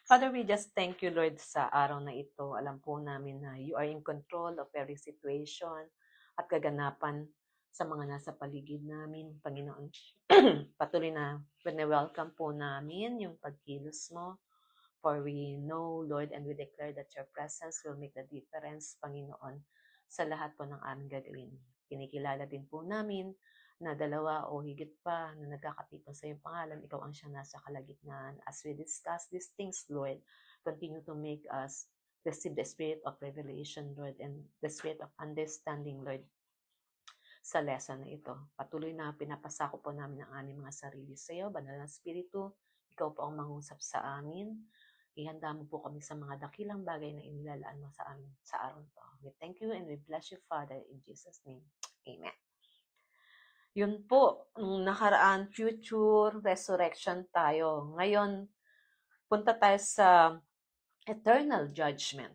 Father, we just thank you, Lord, sa araw na ito. Alam po namin na you are in control of every situation at kaganapan sa mga nasa paligid namin, Panginoon. Patuloy na welcome po namin yung pagkilos mo. For we know, Lord, and we declare that your presence will make the difference, Panginoon, sa lahat po ng aming gagawin. Kinikilala din po namin na dalawa o higit pa na nagkakatipon sa iyong pangalan, ikaw ang siya nasa kalagitnaan. As we discuss these things, Lord, continue to make us receive the spirit of revelation, Lord, and the spirit of understanding, Lord, sa lesson na ito. Patuloy na pinapasako po namin ang aming mga sarili sa iyo, Banal na Espiritu, ikaw po ang mangusap sa amin. Ihanda mo po kami sa mga dakilang bagay na inilalaan mo sa amin sa araw to. We thank you and we bless you, Father, in Jesus' name. Amen. Yun po, nung nakaraan, future resurrection tayo. Ngayon, punta tayo sa eternal judgment.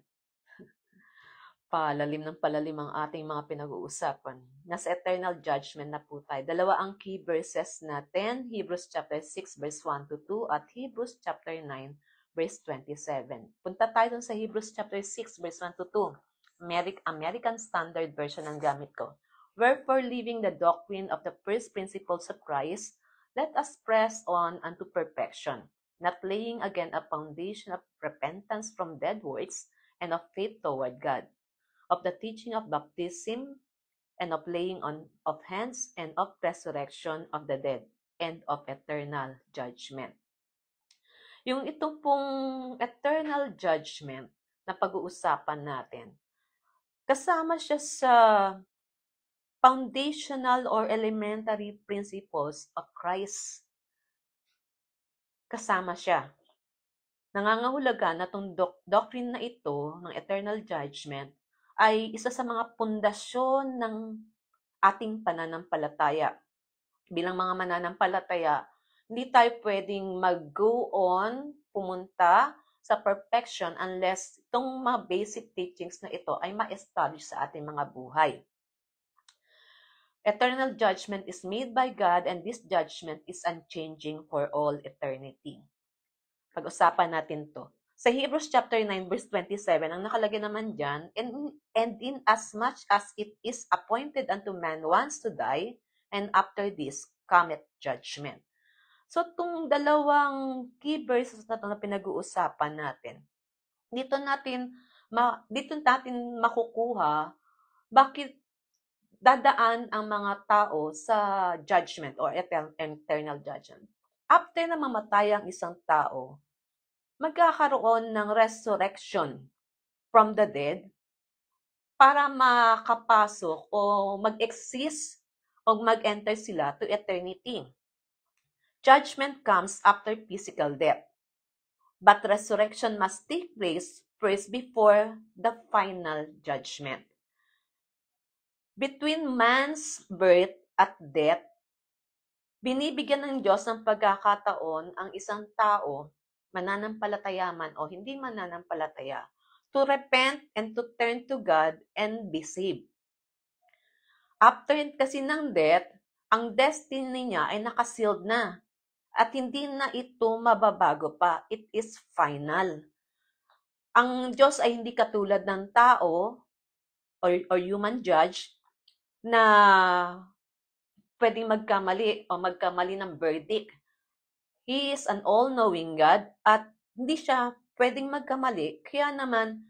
Palalim ng palalim ang ating mga pinag-uusapan. Nasa eternal judgment na po tayo. Dalawa ang key verses natin, Hebrews chapter 6 verse 1 to 2 at Hebrews chapter 9 verse 27. Punta tayo dun sa Hebrews chapter 6 verse 1 to 2. American Standard Version ang gamit ko. Wherefore, leaving the doctrine of the first principles of Christ, let us press on unto perfection, not laying again a foundation of repentance from dead works and of faith toward God, of the teaching of baptism and of laying on of hands and of resurrection of the dead and of eternal judgment. Yung ito pong eternal judgment na pag-uusapan natin, kasama siya sa foundational or elementary principles of Christ. Kasama siya. Nangangahulugan na itong doctrine na ito ng eternal judgment ay isa sa mga pundasyon ng ating pananampalataya. Bilang mga mananampalataya, hindi tayo pwedeng mag-go on, pumunta sa perfection unless itong mga basic teachings na ito ay ma-establish sa ating mga buhay. Eternal judgment is made by God and this judgment is unchanging for all eternity. Pag-usapan natin to. Sa Hebrews chapter 9 verse 27, ang nakalagay naman dyan, and in as much as it is appointed unto man once to die, and after this cometh judgment. So, itong dalawang key verses na ito na pinag-uusapan natin, dito natin makukuha bakit dadaan ang mga tao sa judgment or eternal judgment. After na mamatay ang isang tao, magkakaroon ng resurrection from the dead para makapasok o mag-exist o mag-enter sila to eternity. Judgment comes after physical death, but resurrection must take place first before the final judgment. Between man's birth at death, binibigyan ng Diyos ng pagkakataon ang isang tao, mananampalataya man o hindi mananampalataya, to repent and to turn to God and be saved. After kasi ng death, ang destiny niya ay nakasealed na at hindi na ito mababago pa. It is final. Ang Diyos ay hindi katulad ng tao or human judge na pwedeng magkamali o magkamali ng verdict. He is an all-knowing God at hindi siya pwedeng magkamali. Kaya naman,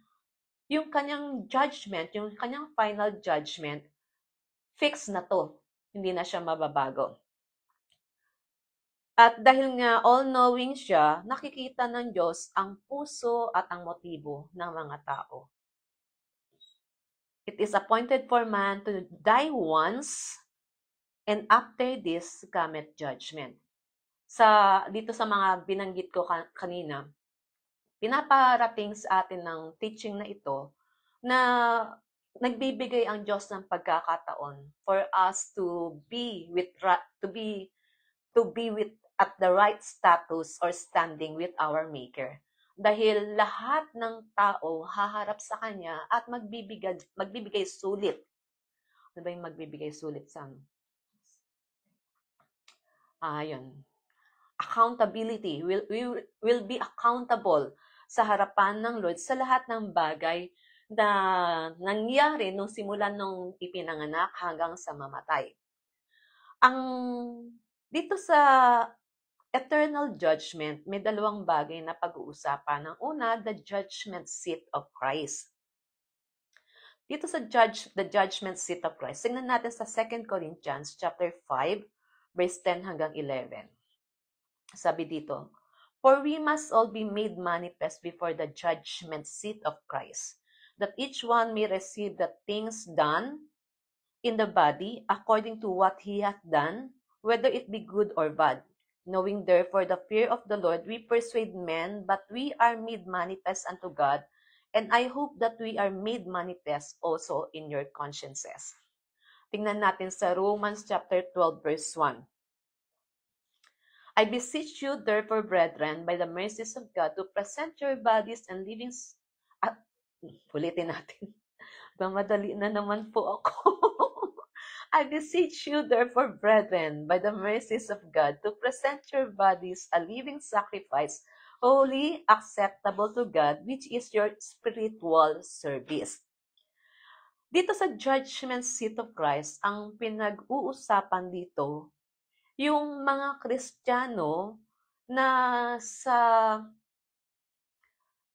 yung kanyang judgment, yung kanyang final judgment, fix na to. Hindi na siya mababago. At dahil nga all-knowing siya, nakikita ng Diyos ang puso at ang motibo ng mga tao. It is appointed for man to die once, and after this cometh judgment. Dito sa mga binanggit ko kanina, pinaparating sa atin ng teaching na ito na nagbibigay ang Diyos ng pagkakataon for us to be at the right status or standing with our Maker. Dahil lahat ng tao haharap sa Kanya at magbibigay sulit. Ano ba yung magbibigay sulit sa yun. Accountability. We will be accountable sa harapan ng Lord sa lahat ng bagay na nangyari nung simulan nung ipinanganak hanggang sa mamatay. Ang dito sa eternal judgment, may dalawang bagay na pag-uusapan. Ang una, the judgment seat of Christ. Dito sa the judgment seat of Christ, tingnan natin sa 2 Corinthians chapter 5, verse 10 hanggang 11. Sabi dito, for we must all be made manifest before the judgment seat of Christ, that each one may receive the things done in the body according to what he hath done, whether it be good or bad. Knowing therefore the fear of the Lord, we persuade men, but we are made manifest unto God, and I hope that we are made manifest also in your consciences. Tingnan natin sa Romans chapter 12, verse 1. I beseech you, therefore, brethren, by the mercies of God, to present your bodies and living... ulitin natin. Madali na naman po ako. I beseech you, therefore, brethren, by the mercies of God, to present your bodies a living sacrifice, holy, acceptable to God, which is your spiritual service. Dito sa judgment seat of Christ, ang pinag-uusapan dito, yung mga Kristiyano na sa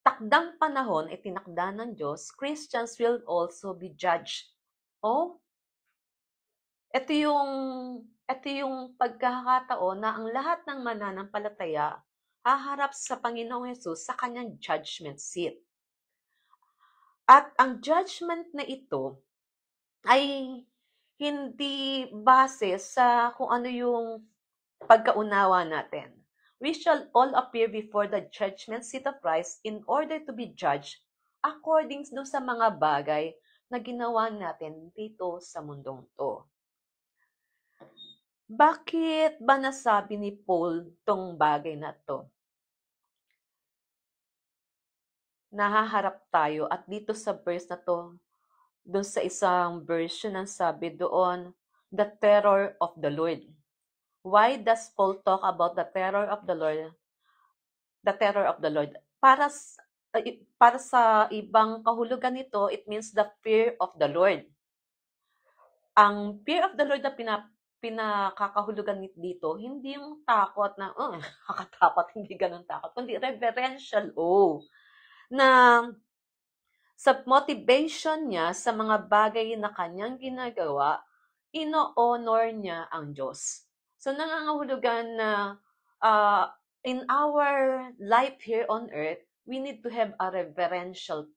takdang panahon ay tinakda ng Diyos, Christians will also be judged. Ito yung pagkakataon na ang lahat ng mananampalataya haharap sa Panginoong Hesus sa kanyang judgment seat. At ang judgment na ito ay hindi base sa kung ano yung pagkaunawa natin. We shall all appear before the judgment seat of Christ in order to be judged according sa mga bagay na ginawa natin dito sa mundong to. Bakit ba nasabi ni Paul tong bagay na to? Nahaharap tayo at dito sa verse na to, doon sa isang version ang sabi doon, the terror of the Lord. Why does Paul talk about the terror of the Lord? The terror of the Lord. Para sa ibang kahulugan nito, it means the fear of the Lord. Ang fear of the Lord na pinakakahulugan dito, hindi yung takot na, nakakatakot, hindi ganun takot, kundi reverential awe. Na sa motivation niya sa mga bagay na kanyang ginagawa, ino-honor niya ang Diyos. So nangangahulugan na in our life here on earth, we need to have a reverential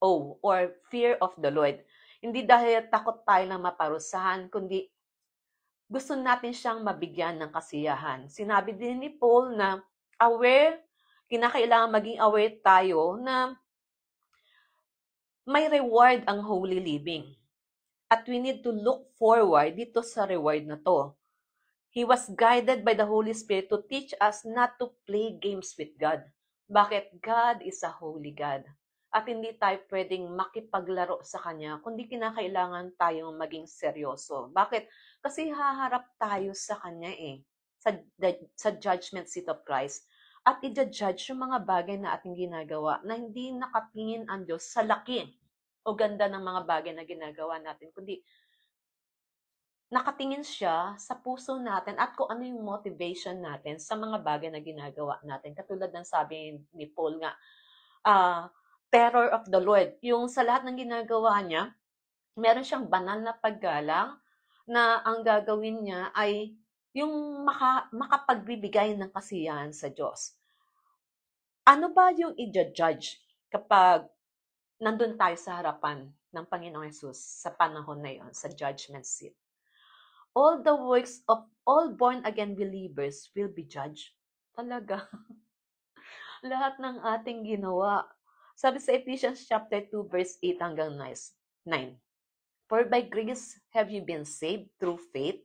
awe or fear of the Lord. Hindi dahil takot tayo lang maparusahan, kundi gusto natin siyang mabigyan ng kasiyahan. Sinabi din ni Paul na kinakailangan maging aware tayo na may reward ang holy living. At we need to look forward dito sa reward na to. He was guided by the Holy Spirit to teach us not to play games with God. Bakit? God is a holy God. At hindi tayo pwedeng makipaglaro sa Kanya, kundi kinakailangan tayong maging seryoso. Bakit? Kasi haharap tayo sa Kanya sa judgment seat of Christ. At i-judge yung mga bagay na ating ginagawa na hindi nakatingin ang Diyos sa laki o ganda ng mga bagay na ginagawa natin, kundi nakatingin siya sa puso natin at kung ano yung motivation natin sa mga bagay na ginagawa natin. Katulad ng sabi ni Paul nga, terror of the Lord. Yung sa lahat ng ginagawa niya, meron siyang banal na paggalang na ang gagawin niya ay yung makapagbibigay ng kasiyahan sa Diyos. Ano ba yung i-judge kapag nandun tayo sa harapan ng Panginoong Hesus sa panahon na yon, sa judgment seat? All the works of all born-again believers will be judged. Talaga. Lahat ng ating ginawa. Sabi sa Ephesians chapter 2, verse 8 hanggang 9. For by grace have you been saved through faith,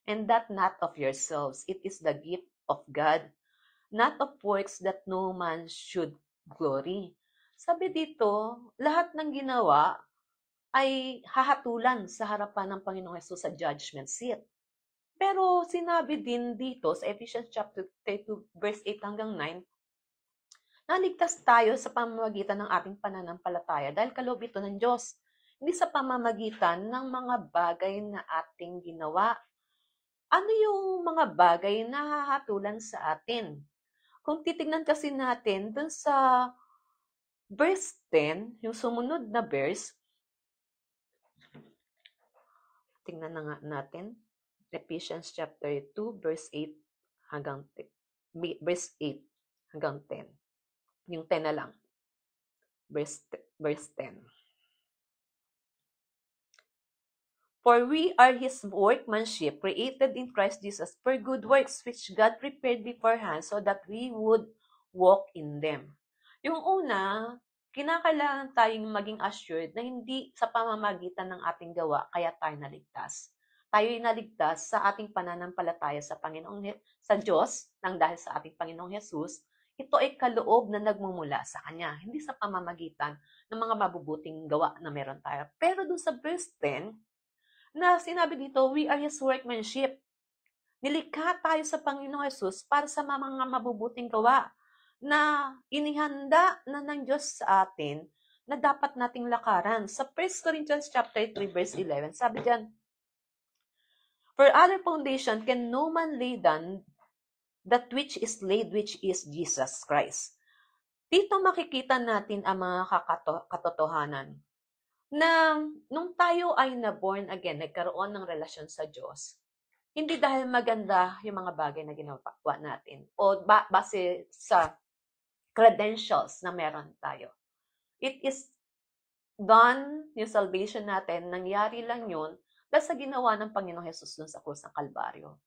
and that not of yourselves. It is the gift of God, not of works that no man should glory. Sabi dito, lahat ng ginawa ay hahatulan sa harapan ng Panginoong Hesus sa judgment seat. Pero sinabi din dito sa Ephesians chapter 2, verse 8 hanggang 9, Naligtas tayo sa pamamagitan ng ating pananampalataya dahil kaloob ito ng Diyos. Hindi sa pamamagitan ng mga bagay na ating ginawa. Ano yung mga bagay na hahatulan sa atin? Kung titignan kasi natin dun sa verse 10, yung sumunod na verse, tingnan na nga natin. Ephesians chapter 2, verse 8 hanggang 10. Verse 8 hanggang 10. Yung 10 na lang. Verse 10. For we are His workmanship, created in Christ Jesus for good works, which God prepared beforehand so that we would walk in them. Yung una, kinakailangan tayong maging assured na hindi sa pamamagitan ng ating gawa kaya tayo naligtas. Tayo ay naligtas sa ating pananampalataya sa Panginoong sa Diyos nang dahil sa ating Panginoong Hesus. Ito ay kaloob na nagmumula sa Kanya, hindi sa pamamagitan ng mga mabubuting gawa na meron tayo. Pero dun sa verse 10, na sinabi dito, we are His workmanship. Nilikha tayo sa Panginoong Hesus para sa mga mabubuting gawa na inihanda na ng Diyos sa atin na dapat nating lakaran. Sa 1 Corinthians chapter 3 verse 11, sabi diyan, for other foundation can no man lay down that which is laid, which is Jesus Christ. Dito makikita natin ang mga katotohanan na nung tayo ay na-born again, nagkaroon ng relasyon sa Diyos, hindi dahil maganda yung mga bagay na ginawa natin o base sa credentials na meron tayo. It is done, yung salvation natin, nangyari lang yun dahil sa ginawa ng Panginoong Hesus dun sa krus ng Kalbaryo.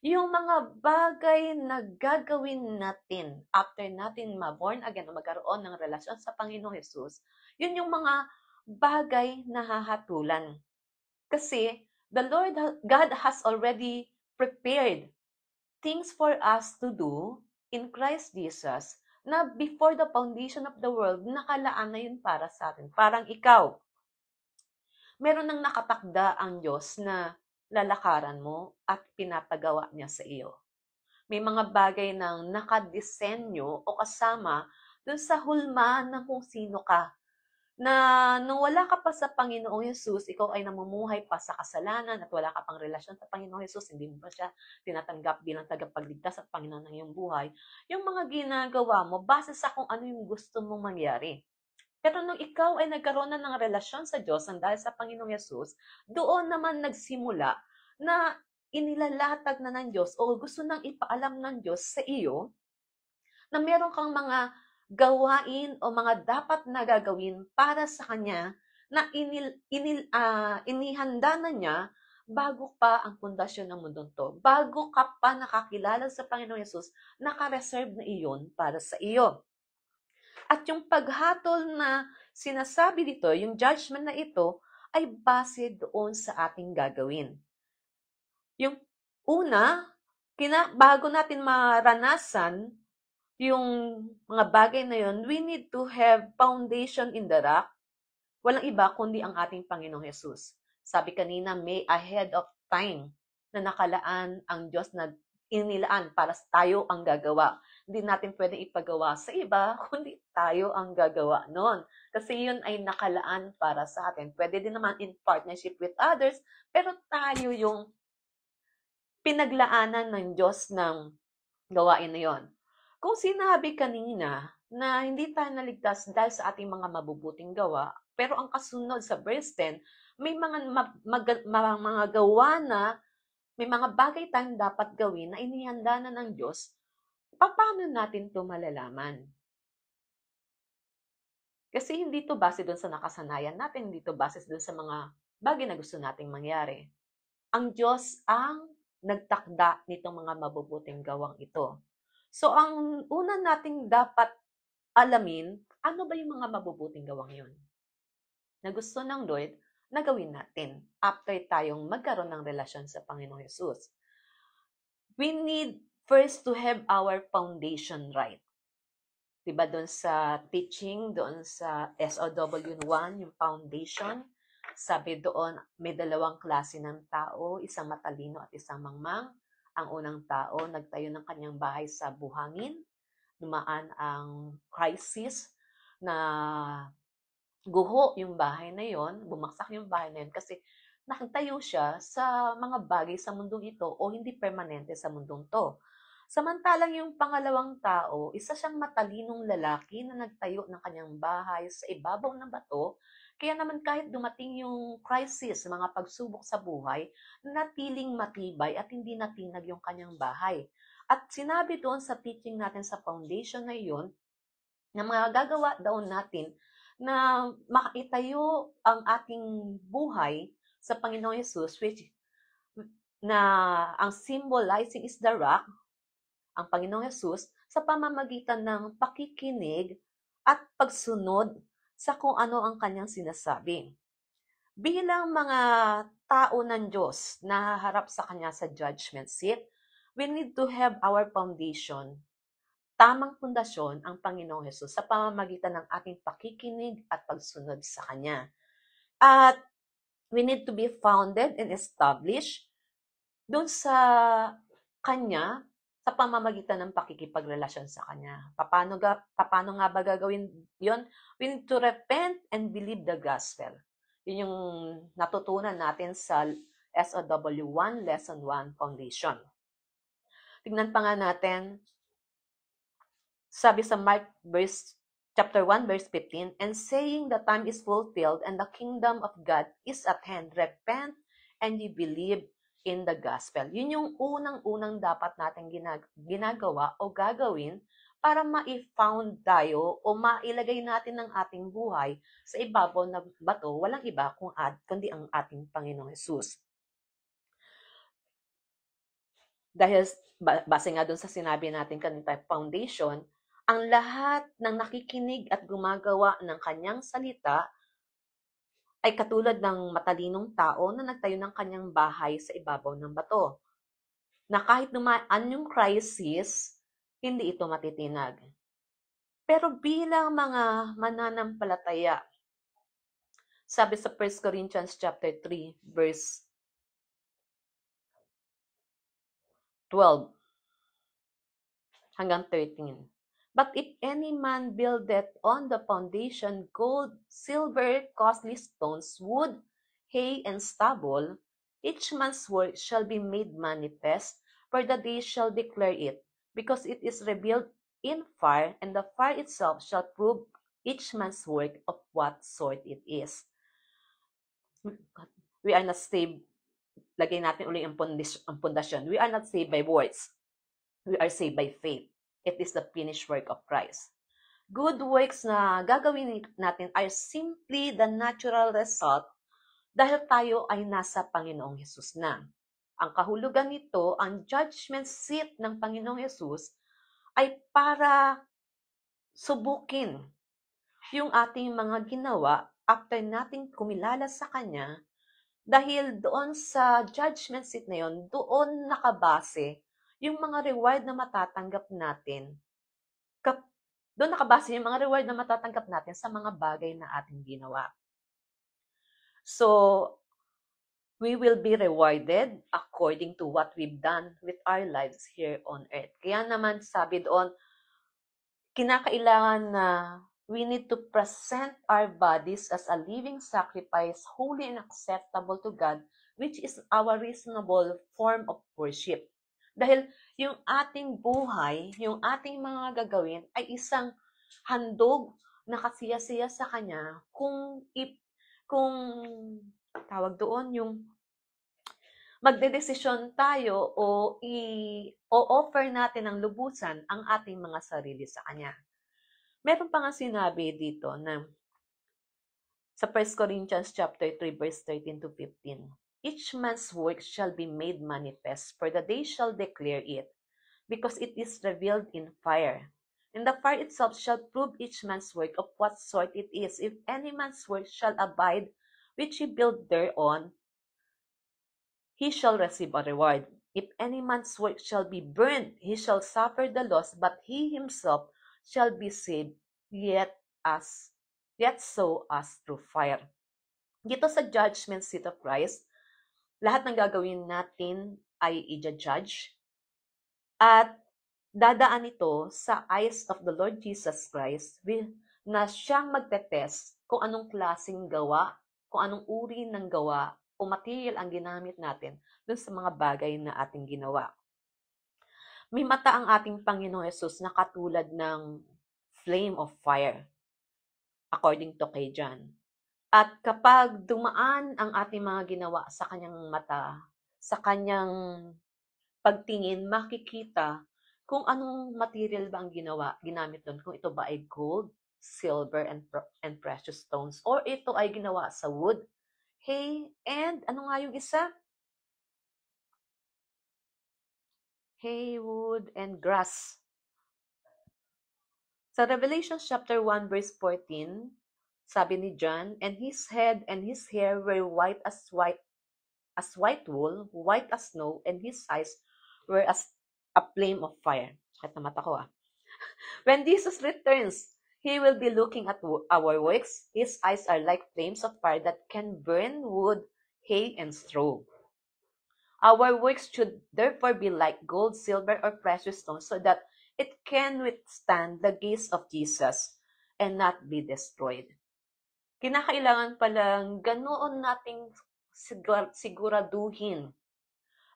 Yung mga bagay na gagawin natin after natin ma-born again o magkaroon ng relasyon sa Panginoong Hesus, yun yung mga bagay na hahatulan. Kasi the Lord God has already prepared things for us to do in Christ Jesus na before the foundation of the world, nakalaan na yun para sa atin. Parang ikaw, meron nang nakatakda ang Diyos na lalakaran mo at pinapagawa niya sa iyo. May mga bagay nang nakadesenyo o kasama dun sa hulma ng kung sino ka. Na nung wala ka pa sa Panginoong Hesus, ikaw ay namumuhay pa sa kasalanan at wala ka pang relasyon sa Panginoong Hesus, hindi mo pa siya tinatanggap bilang tagapagligtas at Panginoon ng iyong buhay, yung mga ginagawa mo, base sa kung ano yung gusto mong mangyari. Pero nung ikaw ay nagkaroon na ng relasyon sa Diyos dahil sa Panginoong Hesus, doon naman nagsimula na inilalatag na ng Diyos o gusto nang ipaalam ng Diyos sa iyo na meron kang mga gawain o mga dapat na gagawin para sa Kanya na inihanda na niya bago pa ang pundasyon ng mundong to. Bago ka pa nakakilala sa Panginoong Yesus, nakareserve na iyon para sa iyo. At yung paghatol na sinasabi dito, yung judgment na ito, ay base doon sa ating gagawin. Yung una, bago natin maranasan yung mga bagay na yun, we need to have foundation in the rock. Walang iba kundi ang ating Panginoong Hesus. Sabi kanina, may ahead of time na nakalaan ang Diyos na inilaan para tayo ang gagawa. Hindi natin pwedeng ipagawa sa iba, kundi tayo ang gagawa noon. Kasi yun ay nakalaan para sa atin. Pwede din naman in partnership with others, pero tayo yung pinaglaanan ng Diyos ng gawain na yun. Kung sinabi kanina na hindi tayo naligtas dahil sa ating mga mabubuting gawa, pero ang kasunod sa verse 10, may mga gawa na, may mga bagay tayong dapat gawin na inihanda na ng Diyos, paano natin ito malalaman? Kasi hindi ito base doon sa nakasanayan natin, hindi ito base doon sa mga bagay na gusto nating mangyari. Ang Diyos ang nagtakda nitong mga mabubuting gawang ito. So, ang una nating dapat alamin, ano ba yung mga mabubuting gawang yun? Na gusto ng Lord na gawin natin after tayong magkaroon ng relasyon sa Panginoong Hesus. We need first to have our foundation right. Diba doon sa teaching, doon sa SOW1, yung foundation, sabi doon, may dalawang klase ng tao, isang matalino at isang mangmang. Ang unang tao, nagtayo ng kanyang bahay sa buhangin. dumaan ang crisis na guho yung bahay na yon, bumagsak yung bahay na yon kasi nakatayo siya sa mga bagay sa mundong ito o hindi permanente sa mundong to. Samantalang yung pangalawang tao, isa siyang matalinong lalaki na nagtayo ng kanyang bahay sa ibabaw ng bato. Kaya naman kahit dumating yung crisis, mga pagsubok sa buhay, natiling matibay at hindi natinag yung kanyang bahay. At sinabi doon sa teaching natin sa foundation na yun, na magagawa daw natin na maitayo ang ating buhay sa Panginoong Yesus, which na ang symbolizing is the rock, ang Panginoong Yesus, sa pamamagitan ng pakikinig at pagsunod sa kung ano ang kanyang sinasabi. Bilang mga tao ng Diyos na haharap sa kanya sa judgment seat, we need to have our foundation, tamang pundasyon ang Panginoong Hesus sa pamamagitan ng ating pakikinig at pagsunod sa Kanya. At we need to be founded and established doon sa Kanya sa pamamagitan ng pakikipagrelasyon sa Kanya. Paano nga ba gagawin yon? We need to repent and believe the gospel. Yun yung natutunan natin sa SOW 1, Lesson 1, Foundation. Tignan pa nga natin, sabi sa Mark chapter 1, verse 15, and saying the time is fulfilled and the kingdom of God is at hand, repent and ye believe in the gospel. Yun yung unang-unang dapat natin ginagawa o gagawin para ma-found tayo o mailagay natin ang ating buhay sa ibabaw na bato, walang iba kundi ang ating Panginoong Hesus. Dahil base nga dun sa sinabi natin kanina, foundation, ang lahat ng nakikinig at gumagawa ng kanyang salita ay katulad ng matalinong tao na nagtayo ng kanyang bahay sa ibabaw ng bato. Na kahit dumaan yung crisis, hindi ito matitinag. Pero bilang mga mananampalataya, sabi sa 1 Corinthians chapter 3, verse 12 hanggang 13. But if any man buildeth on the foundation gold, silver, costly stones, wood, hay, and stubble, each man's work shall be made manifest, for the day shall declare it, because it is revealed in fire, and the fire itself shall prove each man's work of what sort it is. We are not saved, lagay natin uli ang pundasyon. We are not saved by words. We are saved by faith. It is the finished work of Christ. Good works na gagawin natin are simply the natural result dahil tayo ay nasa Panginoong Hesus na. Ang kahulugan nito, ang judgment seat ng Panginoong Hesus ay para subukin yung ating mga ginawa after nating kumilala sa Kanya, dahil doon sa judgment seat na yon, doon nakabase yung mga reward na matatanggap natin. Doon nakabase yung mga reward na matatanggap natin sa mga bagay na ating ginawa. So, we will be rewarded according to what we've done with our lives here on earth. Kaya naman sabi doon, kinakailangan na we need to present our bodies as a living sacrifice, holy and acceptable to God, which is our reasonable form of worship. Dahil yung ating buhay, yung ating mga gagawin ay isang handog na kasiya-siya sa Kanya kung tawag doon yung magdedesisyon tayo o offer natin ng lubusan ang ating mga sarili sa Kanya. Meron pa nga sinabi dito na sa 1 Corinthians chapter 3 verse 13 to 15. Each man's work shall be made manifest, for the day shall declare it, because it is revealed in fire. And the fire itself shall prove each man's work of what sort it is. If any man's work shall abide, which he build thereon, he shall receive a reward. If any man's work shall be burned, he shall suffer the loss, but he himself shall be saved, yet so as through fire. Dito sa judgment seat of Christ, lahat ng gagawin natin ay i-judge. At dadaan ito sa eyes of the Lord Jesus Christ na siyang magte-test kung anong klaseng gawa, kung anong uri ng gawa o material ang ginamit natin dun sa mga bagay na ating ginawa. May mata ang ating Panginoong Yesus na katulad ng flame of fire, according to kay John. At kapag dumaan ang ating mga ginawa sa kanyang mata, sa kanyang pagtingin, makikita kung anong material ba ang ginamit doon. Kung ito ba ay gold, silver, and precious stones, or ito ay ginawa sa wood, hay, and ano nga yung isa? Hay, wood, and grass. Sa Revelation chapter 1 verse 14, sabi ni John, and his head and his hair were white as white wool, white as snow, and his eyes were as a flame of fire. Sakit na mata ko ah. When Jesus returns, he will be looking at our works. His eyes are like flames of fire that can burn wood, hay, and straw. Our works should therefore be like gold, silver, or precious stones so that it can withstand the gaze of Jesus and not be destroyed. Kinakailangan palang ganoon nating siguraduhin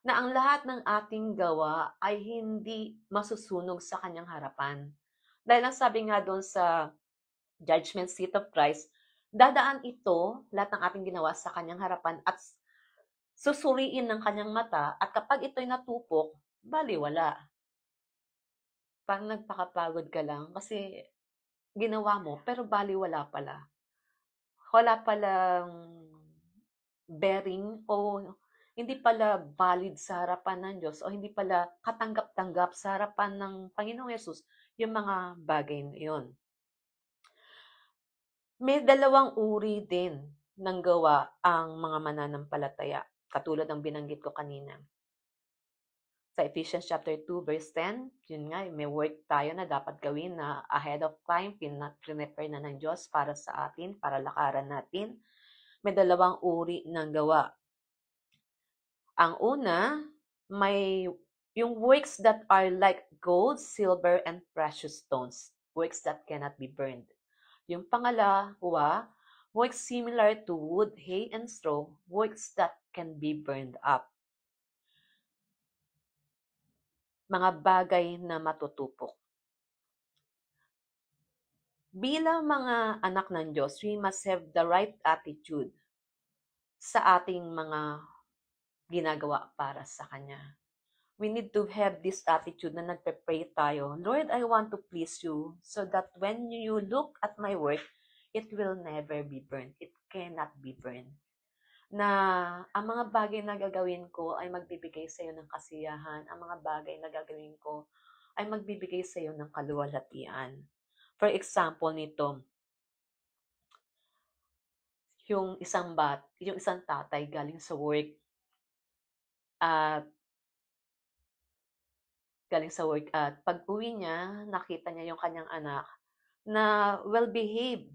na ang lahat ng ating gawa ay hindi masusunog sa kanyang harapan. Dahil ang sabi nga doon sa judgment seat of Christ, dadaan ito, lahat ng ating ginawa sa kanyang harapan at susuriin ng kanyang mata at kapag ito'y natupok, baliwala. Parang nagpakapagod ka lang kasi ginawa mo pero baliwala pala. Wala palang bearing o hindi pala valid sa harapan ng Diyos o hindi pala katanggap-tanggap sa harapan ng Panginoong Yesus yung mga bagay na yun. May dalawang uri din ng gawa ang mga mananampalataya, katulad ng binanggit ko kanina. Sa Ephesians chapter 2 verse 10, yun nga, may work tayo na dapat gawin na ahead of time, prepare na ng Diyos para sa atin, para lakaran natin. May dalawang uri ng gawa. Ang una, may yung works that are like gold, silver, and precious stones. Works that cannot be burned. Yung pangalawa, works similar to wood, hay, and straw. Works that can be burned up. Mga bagay na matutupok. Bilang mga anak ng Diyos, we must have the right attitude sa ating mga ginagawa para sa Kanya. We need to have this attitude na nagpe-pray tayo, Lord, I want to please you so that when you look at my work, it will never be burned. It cannot be burned. Na ang mga bagay na gagawin ko ay magbibigay sa iyo ng kasiyahan. Ang mga bagay na gagawin ko ay magbibigay sa iyo ng kaluwalhatian. For example nito, yung isang tatay galing sa work at pag uwi niya, nakita niya yung kanyang anak na well-behaved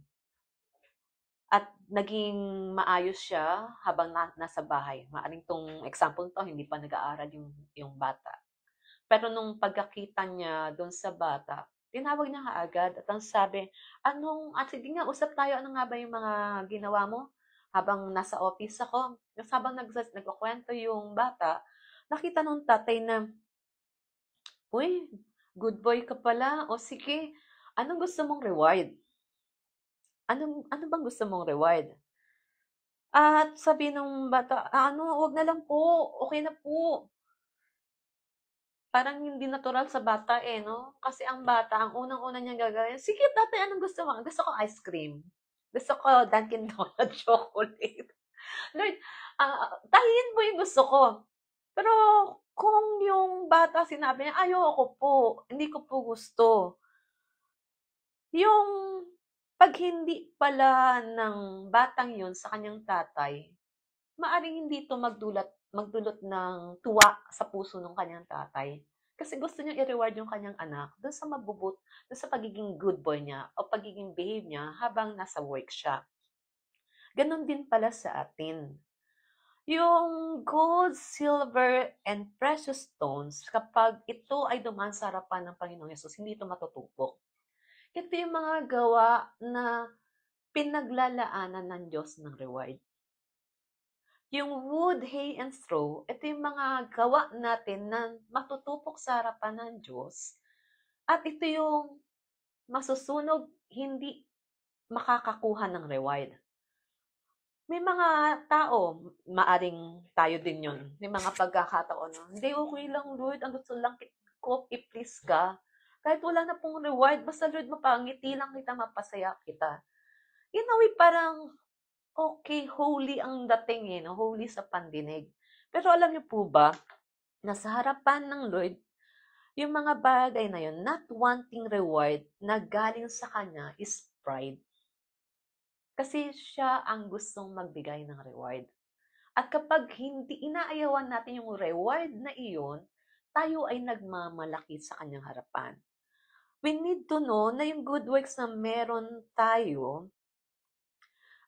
at naging maayos siya habang nasa bahay. Maaring tong example to, hindi pa nag-aaral yung bata. Pero nung pagkakita niya doon sa bata, tinawag niya kaagad at ang sabi, sige nga, usap tayo, ano nga ba yung mga ginawa mo? Habang nasa office ako, habang nagkukwento yung bata, nakita nung tatay na, uy, good boy ka pala, o sige, anong gusto mong reward? Ano bang gusto mong reward? At sabi nung bata, wag na lang po, okay na po. Parang hindi natural sa bata no? Kasi ang bata, ang unang-una niyang gagawin, sige tatay, anong gusto mo? Gusto ko ice cream. Gusto ko Dunkin' Donut chocolate. Lord, tahiin mo yung gusto ko. Pero kung yung bata sinabi niya, ayoko po, hindi ko po gusto. Yung pag hindi pala ng batang yun sa kanyang tatay, maaring hindi ito magdulot ng tuwa sa puso ng kanyang tatay. Kasi gusto niya i-reward yung kanyang anak doon sa pagiging good boy niya o pagiging behave niya habang nasa work siya. Ganon din pala sa atin. Yung gold, silver, and precious stones, kapag ito ay dumaan sa harapan ng Panginoong Yesus, hindi ito matutupok. Ito yung mga gawa na pinaglalaanan ng Diyos ng reward. Yung wood, hay, and straw, ito yung mga gawa natin na matutupok sa harapan ng Diyos. At ito yung masusunog, hindi makakakuha ng reward. May mga tao, maaring tayo din yun. May mga pagkakataon na, hindi, okay lang, Lord. Ang gusto lang ko, i-please ka. Kahit wala na pong reward, basta Lord, mapangiti lang kita, mapasaya kita. In a way, parang, okay, holy ang dating no? Holy sa pandinig. Pero alam niyo po ba, na sa harapan ng Lord, yung mga bagay na yun, not wanting reward na galing sa Kanya is pride. Kasi siya ang gustong magbigay ng reward. At kapag hindi inaayawan natin yung reward na iyon, tayo ay nagmamalaki sa Kanyang harapan. We need to know na yung good works na meron tayo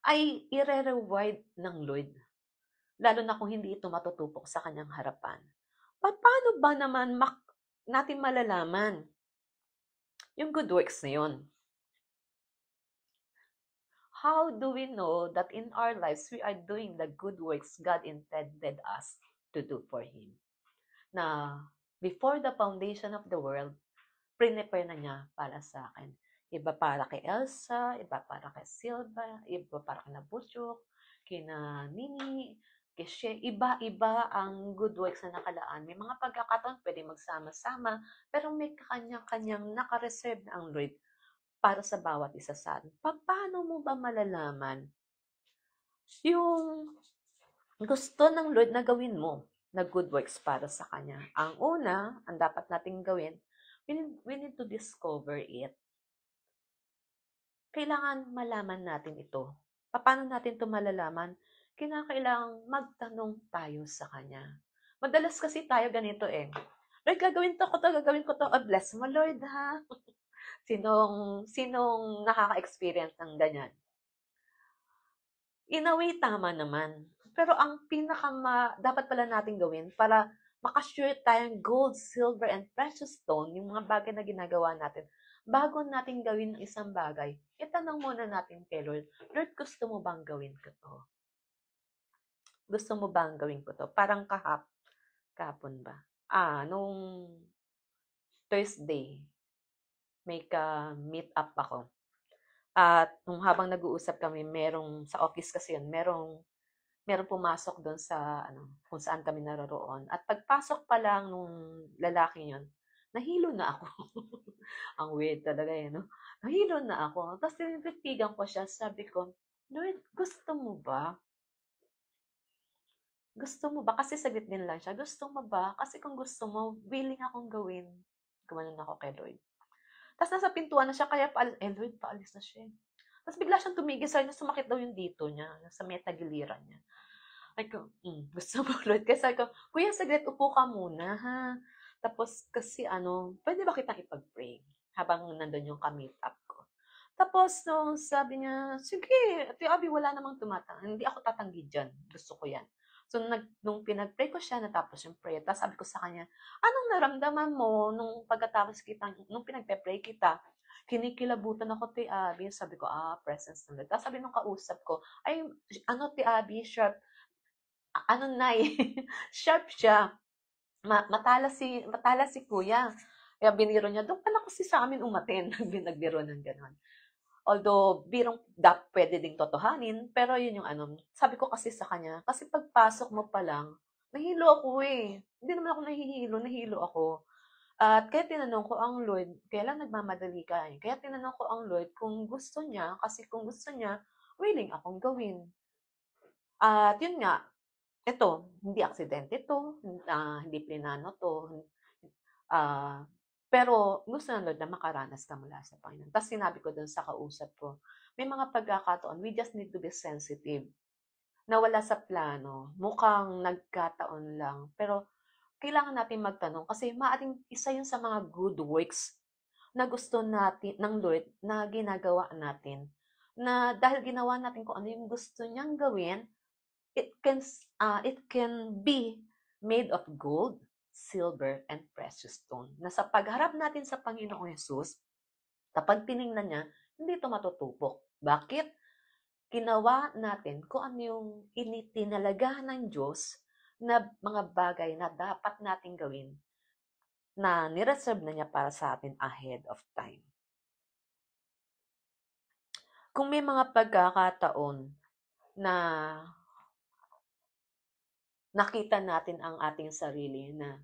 ay ire-reward ng Lord. Lalo na kung hindi ito matutupok sa Kanyang harapan. Paano ba naman natin malalaman yung good works na yun? How do we know that in our lives we are doing the good works God intended us to do for Him? Na before the foundation of the world, prepare na niya para sa akin. Iba para kay Elsa, iba para kay Silva, iba para kay Nabusyok, kina Nini, kay She, iba-iba ang good works na nakalaan. May mga pagkakataon pwede magsama-sama, pero may kanya-kanyang nakareserve na ang Lord para sa bawat isa sa atin. Paano mo ba malalaman yung gusto ng Lord na gawin mo na good works para sa Kanya? Ang una, ang dapat nating gawin, we need to discover it. Kailangan malaman natin ito. Paano natin ito malalaman? Kinakailangan magtanong tayo sa Kanya. Madalas kasi tayo ganito Lord, gagawin ko to. Oh, bless mo, Lord, ha? Sinong nakaka-experience ng ganyan? In a way, tama naman. Pero ang dapat pala natin gawin para makasure tayong gold, silver, and precious stone, yung mga bagay na ginagawa natin, bago natin gawin ang isang bagay, itanong muna natin kay Lord, Lord, gusto mo bang gawin ko to? Gusto mo bang gawin ko to? Parang kahapon ba? Nung Thursday, may ka-meet up ako. At nung habang nag-uusap kami, sa office kasi yun, merong pumasok doon sa kung saan kami naroroon. At pagpasok pa lang nung lalaki yun, nahilo na ako. Ang weird talaga no? Nahilo na ako. Tapos tinititigan ko siya, sabi ko, Lord, gusto mo ba? Gusto mo ba? Kasi saglit din lang siya. Gusto mo ba? Kasi kung gusto mo, willing akong gawin. Gumanon ako kay Lord. Tapos nasa pintuan na siya, kaya Lord, paalis na siya. Tapos bigla siyang tumigil sa niya, sumakit daw yung dito niya, sa may tagiliran niya. Ay ko, gusto mo, Lord? Kasi sabi ko, Kuya, saglit, upo ka muna, ha? Tapos, kasi pwede ba kitang ipag-pray? Habang nandun yung ka-meet up ko. Tapos, nung sabi niya, sige, Ate Abby, wala namang tumatang. Hindi ako tatanggi dyan. Gusto ko yan. So, nung pinag-pray ko siya, natapos yung prayer. Tapos sabi ko sa kanya, anong naramdaman mo nung pagkatapos nung pinag-pray kita? Kinikilabutan ako, Ate Abby. Sabi ko, presence ng Lord. Tapos sabi nung kausap ko, ay, Ate Abby, sharp, sharp siya. Matala si kuya. Kaya biniro niya, doon pa na kasi sa amin umaten. Nagbiro ng gano'n. Although, pwede ding totohanin, pero yun yung sabi ko kasi sa kanya, kasi pagpasok mo pa lang, nahilo ako Hindi naman ako nahilo ako. At kaya tinanong ko ang Lord, kaya lang nagmamadali ka Kaya tinanong ko ang Lord kung gusto niya, kasi kung gusto niya, willing akong gawin. At yun nga, hindi aksidente hindi plinano Ah, pero gusto ng Lord na makaranas ka mula sa Panginoon. Tapos sinabi ko dun sa kausap ko, may mga pagkakataon, we just need to be sensitive. Na wala sa plano, mukhang nagkataon lang. Pero kailangan natin magtanong kasi maaring isa yun sa mga good works na gusto natin ng Lord na ginagawa natin. Na dahil ginawa natin kung ano yung gusto niyang gawin, it can be made of gold, silver, and precious stone. Na sa pagharap natin sa Panginoong Yesus, kapag tiningnan niya, hindi ito matutupok. Bakit? Ginawa natin kung ano yung itinalaga ng Diyos na mga bagay na dapat nating gawin na nireserve na niya para sa atin ahead of time. Kung may mga pagkakataon na nakita natin ang ating sarili na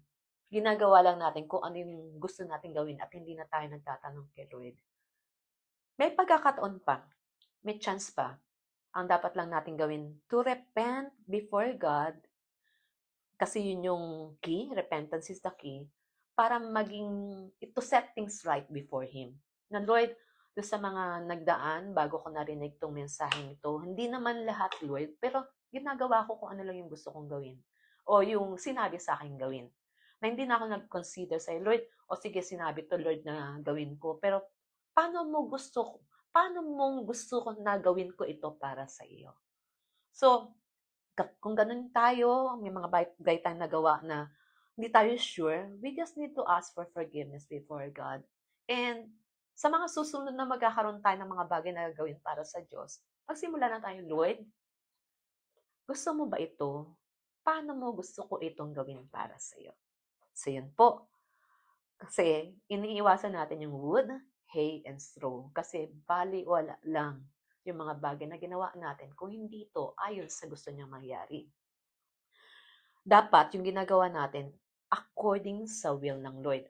ginagawa lang natin kung ano yung gusto natin gawin at hindi na tayo nagtatanong kay Lord, may pagkakataon pa, may chance pa. Ang dapat lang natin gawin, to repent before God, kasi yun yung key, repentance is the key, para to set things right before Him. Na Lord, doon sa mga nagdaan, bago ko narinig itong mensaheng ito, hindi naman lahat, Lord, pero ginagawa ko kung ano lang yung gusto kong gawin. O yung sinabi sa akin gawin. Na hindi na ako nag-consider sa Lord, o sige, sinabi to Lord na gawin ko, pero paano mong gusto ko na gawin ko ito para sa iyo? So, kung ganun tayo, may mga bagay tayong nagawa na hindi tayo sure, we just need to ask for forgiveness before God. And sa mga susunod na magkakaroon tayo ng mga bagay na gagawin para sa Diyos, magsimula na tayo, Lord, gusto mo ba ito? Paano mo gusto ko itong gawin para sa iyo? So, yun po. Kasi, iniiwasan natin yung wood, hay, and straw. Kasi, bali-wala lang yung mga bagay na ginawa natin kung hindi ito ayon sa gusto niyang mangyari. Dapat yung ginagawa natin according sa will ng Lord.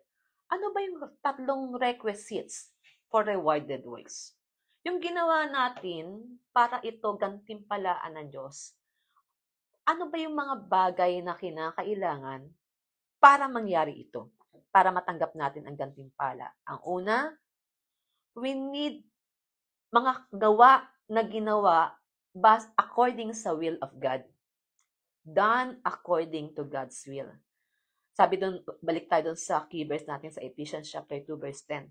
Ano ba yung tatlong requisites for rewarded works? Yung ginawa natin para ito gantimpalaan ng Diyos. Ano ba yung mga bagay na kinakailangan para mangyari ito? Para matanggap natin ang gantimpala. Ang una, we need mga gawa na ginawa according sa will of God. Done according to God's will. Sabi doon, balik tayo doon sa key verse natin sa Ephesians chapter 2 verse 10.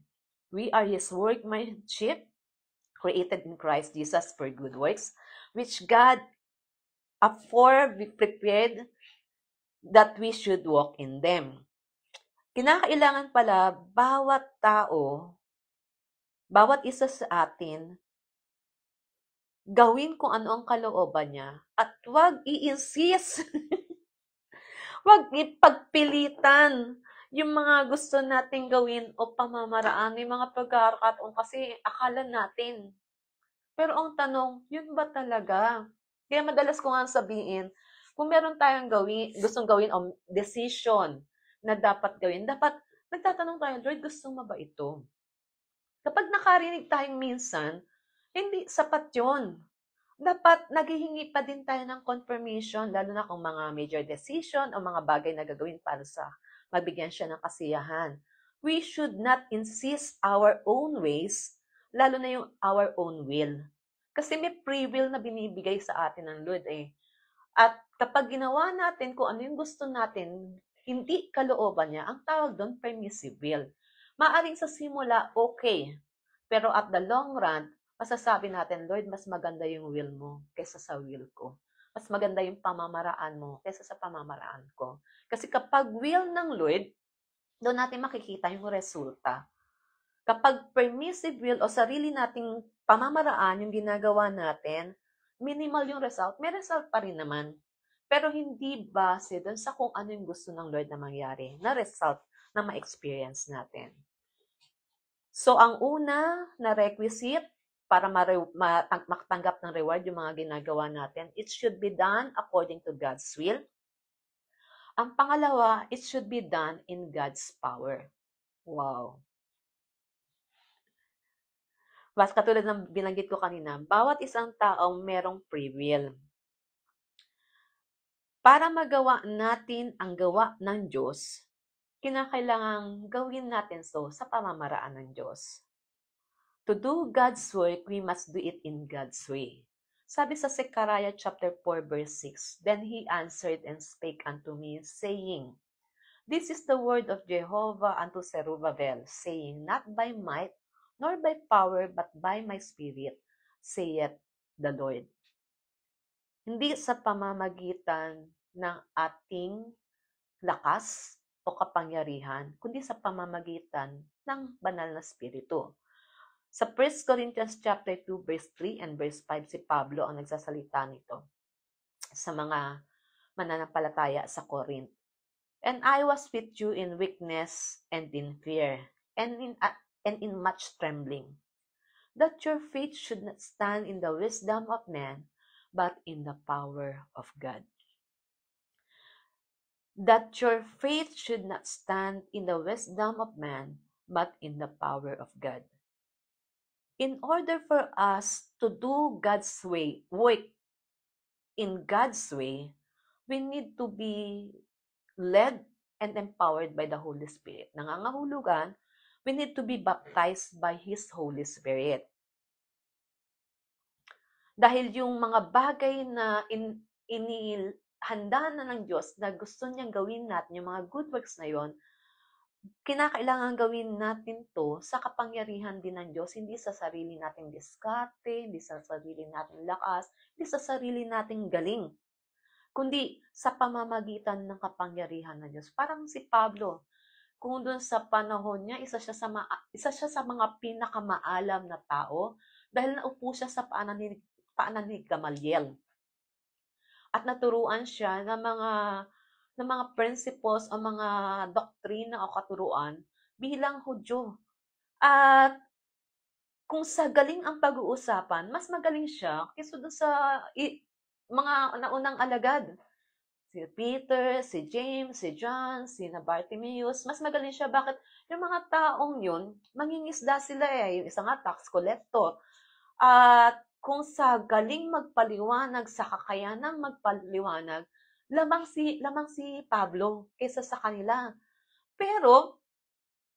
We are His workmanship, created in Christ Jesus for good works, which God afore prepared that we should walk in them. Kinakailangan pala bawat tao, bawat isa sa atin, gawin kung ano ang kalooban niya at huwag i-insist, huwag ipagpilitan yung mga gusto nating gawin o pamamaraan, yung mga pagkakataon kasi akala natin. Pero ang tanong, yun ba talaga? Kaya madalas ko nga sabihin, kung meron tayong gustong gawin o decision na dapat gawin, dapat nagtatanong tayo, Lord, gusto mo ba ito? Kapag nakarinig tayong minsan, hindi sapat yun. Dapat naghihingi pa din tayo ng confirmation, lalo na kung mga major decision o mga bagay na gagawin para sa magbigyan siya ng kasiyahan. We should not insist our own ways, lalo na yung our own will. Kasi may free will na binibigay sa atin ng Lord eh. At kapag ginawa natin kung ano yung gusto natin, hindi kalooban niya, ang tawag doon permissive will. Maaring sa simula, okay. Pero at the long run, masasabi natin, Lord, mas maganda yung will mo kaysa sa will ko. Mas maganda yung pamamaraan mo kaysa sa pamamaraan ko. Kasi kapag will ng Lord, doon natin makikita yung resulta. Kapag permissive will o sarili nating pamamaraan yung ginagawa natin, minimal yung result, may result pa rin naman. Pero hindi base doon sa kung ano yung gusto ng Lord na mangyari, na result na ma-experience natin. So, ang una na requisite para matanggap ng reward yung mga ginagawa natin, it should be done according to God's will. Ang pangalawa, it should be done in God's power. Wow. Mas katulad ng binanggit ko kanina, bawat isang taong merong free will. Para magawa natin ang gawa ng Diyos, kinakailangang gawin natin so sa pamamaraan ng Diyos. To do God's work, we must do it in God's way. Sabi sa Zechariah chapter 4 verse 6, Then he answered and spake unto me, saying, This is the word of Jehovah unto Zerubbabel, saying, Not by might, nor by power, but by my spirit, saith the Lord. Hindi sa pamamagitan ng ating lakas o kapangyarihan, kundi sa pamamagitan ng banal na Espiritu. Sa 1 Corinthians chapter 2 verse 3 and verse 5 si Pablo ang nagsasalita nito sa mga mananampalataya sa Corinth. And I was with you in weakness and in fear and in much trembling, that your faith should not stand in the wisdom of man, but in the power of God. That your faith should not stand in the wisdom of man, but in the power of God. In order for us to do God's way, work in God's way, we need to be led and empowered by the Holy Spirit. Nangangahulugan, we need to be baptized by His Holy Spirit. Dahil yung mga bagay na inihanda na ng Diyos na gusto niyang gawin natin, yung mga good works na yon, kinakailangan gawin natin to sa kapangyarihan din ng Diyos, hindi sa sarili nating diskarte, hindi sa sarili nating lakas, hindi sa sarili nating galing, kundi sa pamamagitan ng kapangyarihan ng Diyos. Parang si Pablo, kung doon sa panahon niya, isa siya sa mga pinakamaalam na tao dahil naupo siya sa paanan ni Gamaliel. At naturuan siya ng mga principles o mga doktrina o katuruan bilang Hudyo. At kung sa galing ang pag-uusapan, mas magaling siya kaysa doon sa mga naunang alagad. Si Peter, si James, si John, si Bartimaeus, mas magaling siya. Bakit? Yung mga taong yun, mangingisda sila eh. Yung isa nga, tax collector. At kung sa galing magpaliwanag, sa kakayanang magpaliwanag, lamang si Pablo kaysa sa kanila. Pero,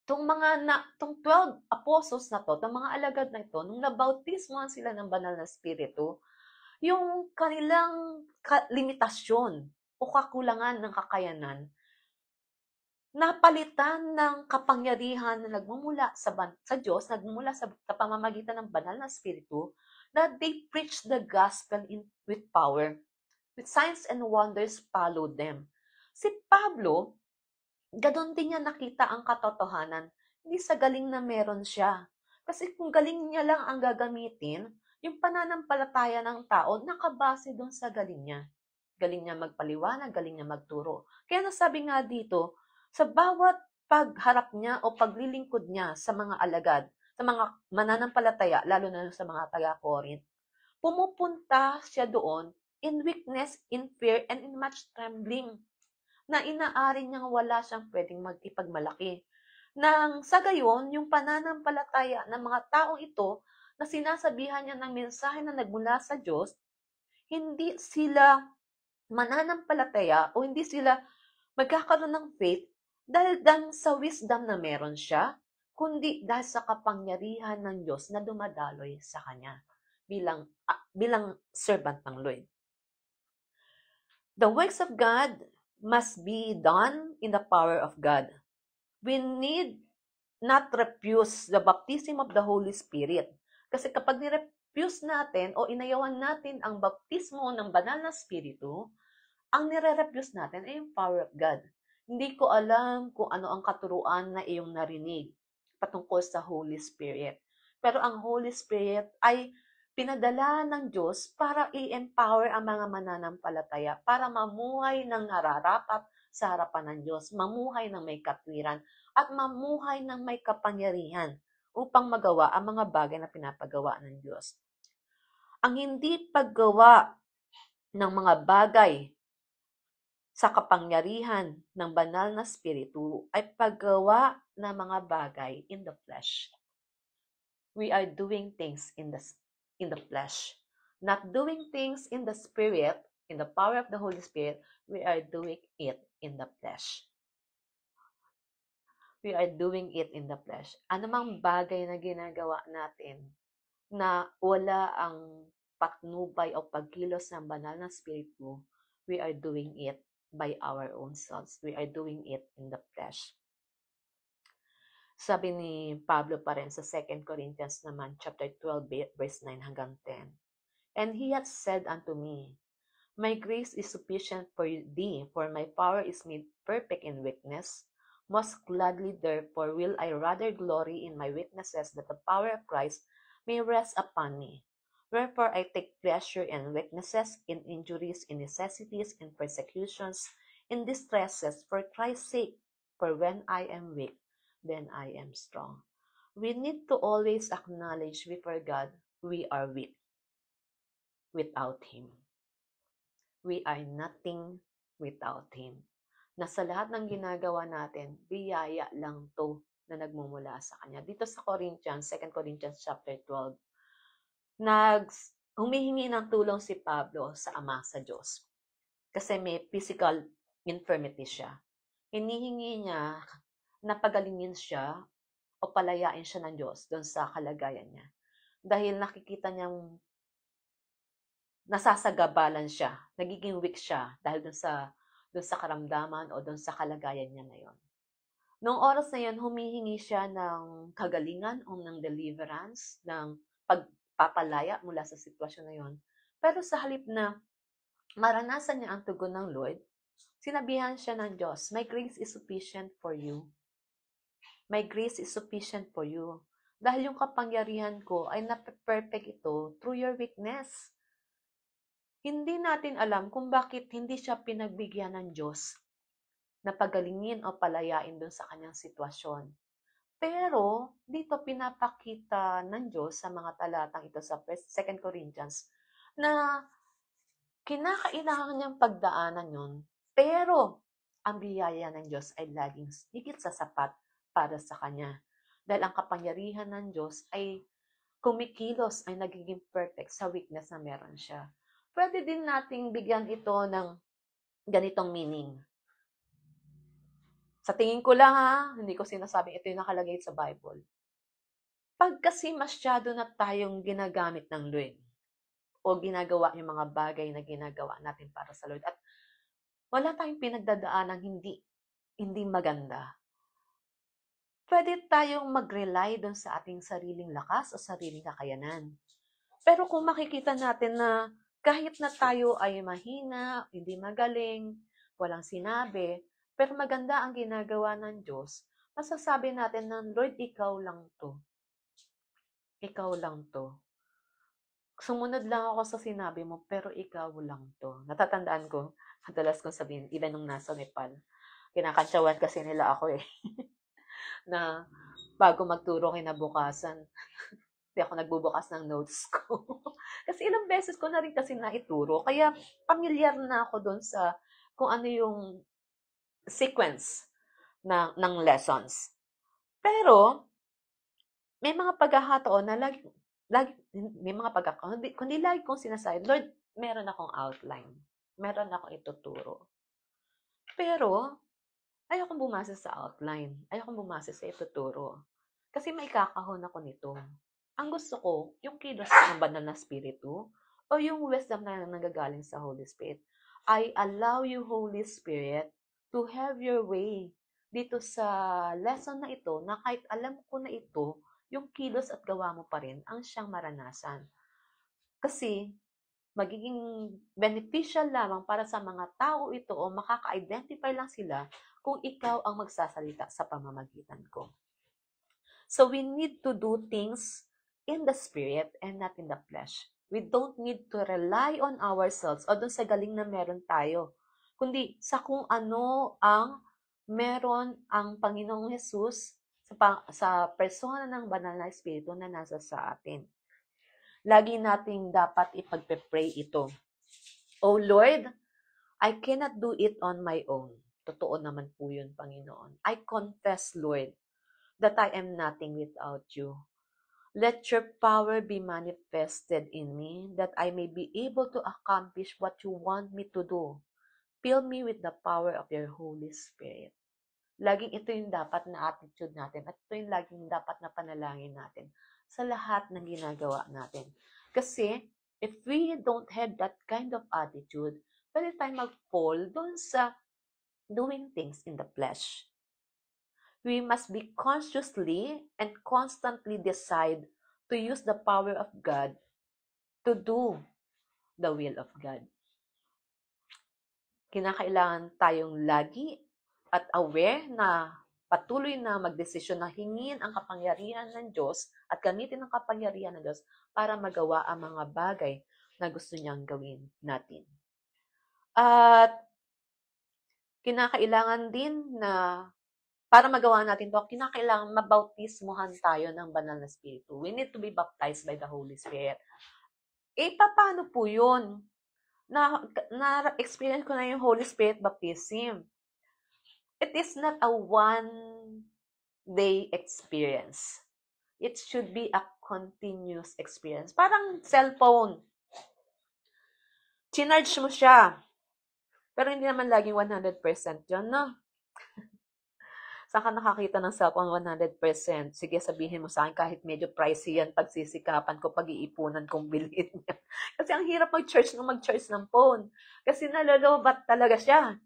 tong 12 apostles na to, tong mga alagad na ito, nung nabautismohan sila ng banal na Espiritu, yung kanilang limitasyon o kakulangan ng kakayanan, napalitan ng kapangyarihan na nagmumula sa Diyos, nagmumula sa pamamagitan ng banal na Espiritu, that they preach the gospel with power, with signs and wonders followed them. Si Pablo, gadon din niya nakita ang katotohanan, hindi sa galing na meron siya. Kasi kung galing niya lang ang gagamitin, yung pananampalataya ng tao, nakabase doon sa galing niya. Galing niya magpaliwanag, galing niya magturo. Kaya nasabi nga dito, sa bawat pagharap niya o paglilingkod niya sa mga alagad, sa mga mananampalataya, lalo na sa mga taga-Corinth, pumupunta siya doon in weakness, in fear, and in much trembling, na inaari niyang wala siyang pwedeng magipagmalaki. Nang sa gayon, yung pananampalataya ng mga taong ito na sinasabihan niya ng mensahe na nagmula sa Diyos, hindi sila mananampalataya o hindi sila magkakaroon ng faith dahil sa wisdom na meron siya, kundi dahil sa kapangyarihan ng Diyos na dumadaloy sa kanya bilang servant ng Lord. The works of God must be done in the power of God. We need not refuse the baptism of the Holy Spirit. Kasi kapag nirefuse natin o inayawan natin ang baptismo ng banal na Espiritu, ang nire-refuse natin ay yung power of God. Hindi ko alam kung ano ang katuruan na iyong narinig patungkol sa Holy Spirit. Pero ang Holy Spirit ay pinadala ng Diyos para i-empower ang mga mananampalataya para mamuhay ng nararapat sa harapan ng Diyos, mamuhay ng may katwiran, at mamuhay ng may kapangyarihan upang magawa ang mga bagay na pinapagawa ng Diyos. Ang hindi paggawa ng mga bagay sa kapangyarihan ng banal na Espiritu ay paggawa ng mga bagay in the flesh. We are doing things in the flesh. Not doing things in the Spirit, in the power of the Holy Spirit, we are doing it in the flesh. We are doing it in the flesh. Ano mang bagay na ginagawa natin na wala ang patnubay o pagkilos ng banal na Espiritu, we are doing it by our own selves. We are doing it in the flesh. Sabi ni Pablo pa rin sa 2 Corinthians naman, chapter 12, verse 9 hanggang 10. And he hath said unto me, My grace is sufficient for thee, for my power is made perfect in weakness. Most gladly, therefore, will I rather glory in my weaknesses, that the power of Christ may rest upon me. Wherefore I take pleasure in weaknesses, in injuries, in necessities, in persecutions, in distresses, for Christ's sake. For when I am weak, then I am strong. We need to always acknowledge before God, we are weak without Him. We are nothing without Him. Na sa lahat ng ginagawa natin, biyaya lang to na nagmumula sa Kanya. Dito sa Corinthians, 2 Corinthians chapter 12, humihingi ng tulong si Pablo sa Ama, sa Diyos. Kasi may physical infirmity siya. Hinihingi niya na pagalingin siya o palayain siya ng Diyos doon sa kalagayan niya. Dahil nakikita niyang nasasagabalan siya, nagiging weak siya dahil doon sa karamdaman o doon sa kalagayan niya ngayon. Noong oras na yun, humihingi siya ng kagalingan o ng deliverance, ng pagpapalaya mula sa sitwasyon na yun. Pero sa halip na maranasan niya ang tugon ng Lord, sinabihan siya ng Diyos, my grace is sufficient for you. My grace is sufficient for you. Dahil yung kapangyarihan ko ay nape-perfect ito through your weakness. Hindi natin alam kung bakit hindi siya pinagbigyan ng Diyos na pagalingin o palayain doon sa kanyang sitwasyon. Pero, dito pinapakita ng Diyos sa mga talatang ito sa 2 Corinthians na kinakailangan niyang pagdaanan yun, pero ang biyaya ng Diyos ay laging higit sa sapat para sa Kanya. Dahil ang kapangyarihan ng Diyos ay kumikilos, ay nagiging perfect sa weakness na meron siya. Pwede din nating bigyan ito ng ganitong meaning. Sa tingin ko lang hindi ko sinasabing ito yung nakalagay sa Bible. Pag kasi masyado na tayong ginagamit ng Lord o ginagawa yung mga bagay na ginagawa natin para sa Lord at wala tayong pinagdadaan ng hindi maganda, pwede tayong mag-rely doon sa ating sariling lakas o sariling kakayanan. Pero kung makikita natin na kahit na tayo ay mahina, hindi magaling, walang sinabi, pero maganda ang ginagawa ng Diyos, masasabi natin na, Lord, ikaw lang to. Ikaw lang to. Sumunod lang ako sa sinabi mo, pero ikaw lang to. Natatandaan ko, madalas kong sabihin, ilan nung nasa Nepal, kinakantsawan kasi nila ako na bago magturo kinabukasan, hindi ako nagbubukas ng notes ko. Kasi ilang beses ko na rin kasi naituro. Kaya familiar na ako doon sa kung ano yung sequence ng lessons. Pero, may mga pagkakataon na lagi, may mga pagkakataon, kundi lagi kong sinasabi, Lord, meron akong outline. Meron akong ituturo. Pero, ayokong bumasa sa outline. Ayokong bumasa sa ituturo. Kasi may kakahon ako nito. Ang gusto ko, yung kilos ng banal na spiritu o yung wisdom na nanggagaling sa Holy Spirit. I allow you, Holy Spirit, to have your way dito sa lesson na ito na kahit alam ko na ito, yung kilos at gawa mo pa rin ang siyang maranasan. Kasi magiging beneficial lamang para sa mga tao ito o makaka-identify lang sila kung ikaw ang magsasalita sa pamamagitan ko. So we need to do things in the spirit and not in the flesh. We don't need to rely on ourselves o dun sa galing na meron tayo, kundi sa kung ano ang meron ang Panginoong Jesus sa persona ng banal na espiritu na nasa sa atin. Lagi nating dapat ipagpe-pray ito. Oh Lord, I cannot do it on my own. Totoo naman po yun, Panginoon. I confess, Lord, that I am nothing without you. Let your power be manifested in me, that I may be able to accomplish what you want me to do. Fill me with the power of your Holy Spirit. Laging ito yung dapat na attitude natin at ito yung laging dapat na panalangin natin sa lahat ng ginagawa natin. Kasi, if we don't have that kind of attitude, pwede tayo mag-fall doon sa doing things in the flesh. We must be consciously and constantly decide to use the power of God to do the will of God. kinakailangan tayong lagi at aware na patuloy na magdesisyon na hingin ang kapangyarihan ng Diyos at gamitin ang kapangyarihan ng Diyos para magawa ang mga bagay na gusto niyang gawin natin. At kinakailangan din na para magawa natin to, kinakailangan mabautismuhan tayo ng banal na Espiritu. We need to be baptized by the Holy Spirit. Paano po yun? Na-experience ko na yung Holy Spirit baptism. It is not a one-day experience. It should be a continuous experience. Parang cellphone. Chinarge mo siya. Pero hindi naman laging 100% yun, no? Saan ka nakakita ng cellphone 100%? Sige, sabihin mo sa akin, kahit medyo pricey yan, pagsisikapan ko, pag-iipunan kong bilhin niya. Kasi ang hirap mag-charge ng phone. Kasi nalolobat talaga siya.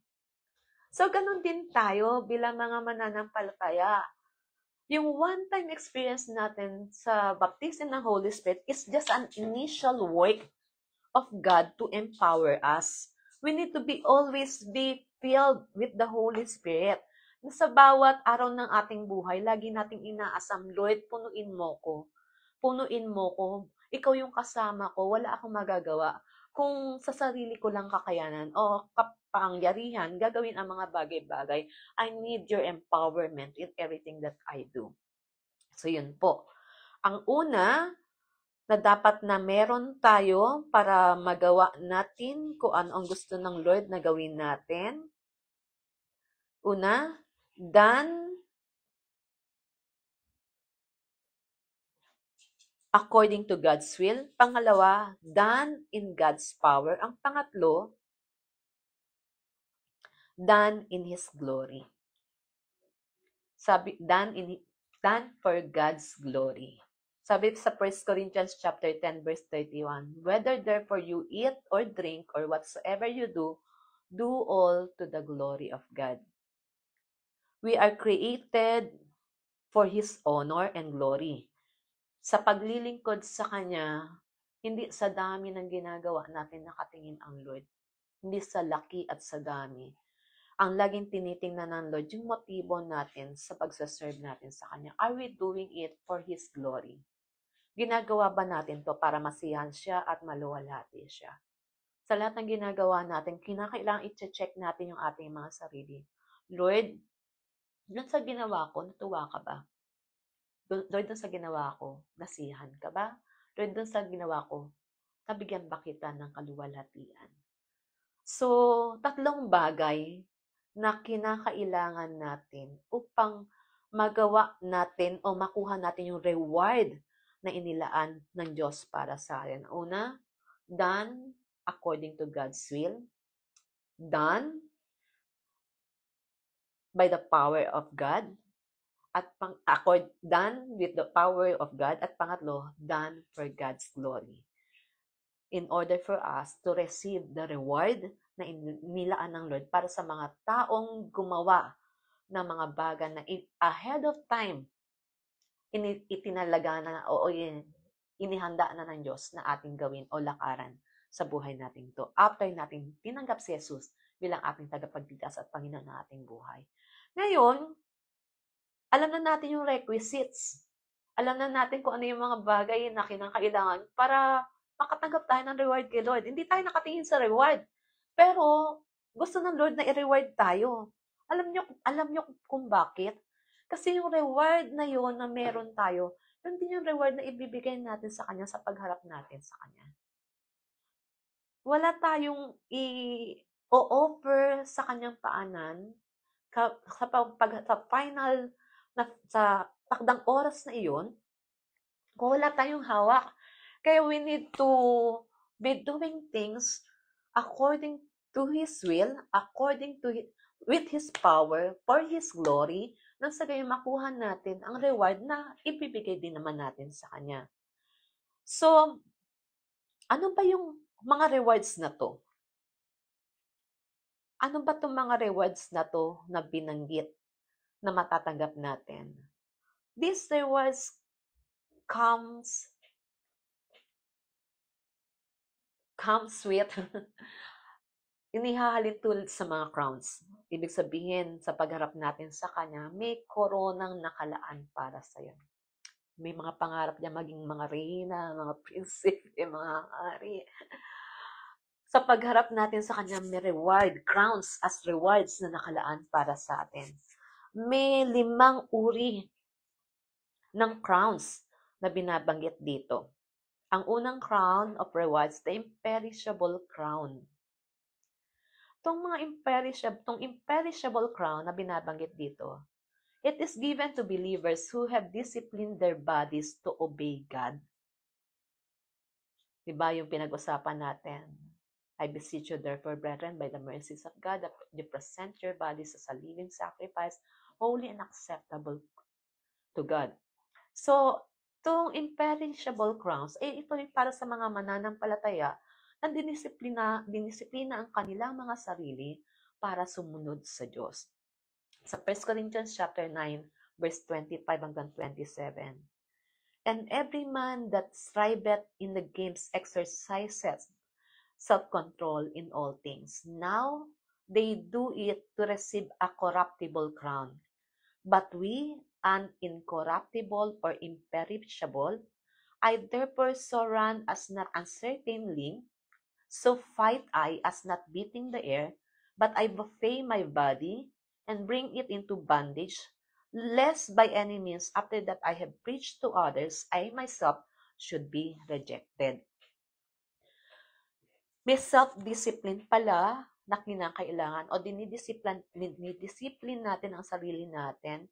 So, ganun din tayo bilang mga mananampalataya. Yung one-time experience natin sa baptism ng Holy Spirit is just an initial work of God to empower us. We need to always be filled with the Holy Spirit. Sa bawat araw ng ating buhay, lagi nating inaasam, Lord, punuin mo ko. Punuin mo ko. Ikaw yung kasama ko. Wala akong magagawa. Kung sa sarili ko lang kakayanan o kapangyarihan, gagawin ang mga bagay-bagay. I need your empowerment in everything that I do. So, yun po. Ang una na dapat na meron tayo para magawa natin kung ano ang gusto ng Lord na gawin natin. Una, done according to God's will. Pangalawa, done in God's power. Ang pangatlo, done in His glory. Sabi, done for God's glory. Sabi sa 1 Corinthians chapter 10 verse 31, whether therefore you eat or drink or whatsoever you do all to the glory of God. We are created for His honor and glory. Sa paglilingkod sa Kanya, hindi sa dami ng ginagawa natin nakatingin ang Lord. Hindi sa laki at sa dami. Ang laging tinitingnan ng Lord, yung motibo natin sa pagsaserve natin sa Kanya. Are we doing it for His glory? Ginagawa ba natin to para masiyahan siya at maluwalhati siya? Sa lahat ng ginagawa natin, kinakailangan i-check natin yung ating mga sarili. Lord, doon sa ginawa ko, natuwa ka ba? Lord, doon sa ginawa ko, nasiyahan ka ba? Lord, doon sa ginawa ko, nabigyan ba kita ng kaluwalhatian? So, tatlong bagay na kinakailangan natin upang magawa natin o makuha natin yung reward na inilaan ng Diyos para sa atin. Una, done according to God's will. Done by the power of God. At done with the power of God. At pangatlo, done for God's glory. In order for us to receive the reward na inilaan ng Lord para sa mga taong gumawa ng mga bagay na ahead of time itinalaga na o inihanda na ng Diyos na ating gawin o lakaran sa buhay natin to. After natin tinanggap si Jesus bilang ating tagapagligtas at Panginoon ng ating buhay. Ngayon, alam na natin yung requisites. Alam na natin kung ano yung mga bagay na kinakailangan para makatanggap tayo ng reward kay Lord. Hindi tayo nakatingin sa reward. Pero, gusto ng Lord na i-reward tayo. Alam nyo kung bakit? Kasi yung reward na yon na meron tayo, yun din yung reward na ibibigay natin sa Kanya sa pagharap natin sa Kanya. Wala tayong i-offer sa Kanyang paanan sa final, sa takdang oras na iyon, kung wala tayong hawak. Kaya we need to be doing things according to His will, with His power, for His glory, nang sa gayon makuha natin ang reward na ibibigay din naman natin sa Kanya. So, ano ba yung mga rewards na to? Ano ba itong mga rewards na to na binanggit na matatanggap natin? These rewards comes with inihahalin tulad sa mga crowns. Ibig sabihin, sa pagharap natin sa Kanya, may koronang nakalaan para sa iyo. May mga pangarap niya maging mga reyna, mga prinsipe, mga hari. Sa pagharap natin sa Kanya, may reward, crowns as rewards na nakalaan para sa atin. May 5 uri ng crowns na binabanggit dito. Ang unang crown of rewards, the imperishable crown. Itong imperishable crown na binabanggit dito, it is given to believers who have disciplined their bodies to obey God. Diba yung pinag-usapan natin? I beseech you therefore, brethren, by the mercies of God, that you present your bodies as a living sacrifice, holy and acceptable to God. So, itong imperishable crowns, ito ay para sa mga mananampalataya na dinisiplina ang kanilang mga sarili para sumunod sa Diyos. Sa 1 Corinthians chapter 9, verse 25 hanggang 27. And every man that striveth in the games exercises self-control in all things. Now they do it to receive a corruptible crown. But we, an incorruptible or imperishable, I therefore so run as not uncertainly, so fight I as not beating the air, but I buffet my body and bring it into bondage, lest by any means after that I have preached to others, I myself should be rejected. May self-discipline pala na kinakailangan o dinidisiplin natin ang sarili natin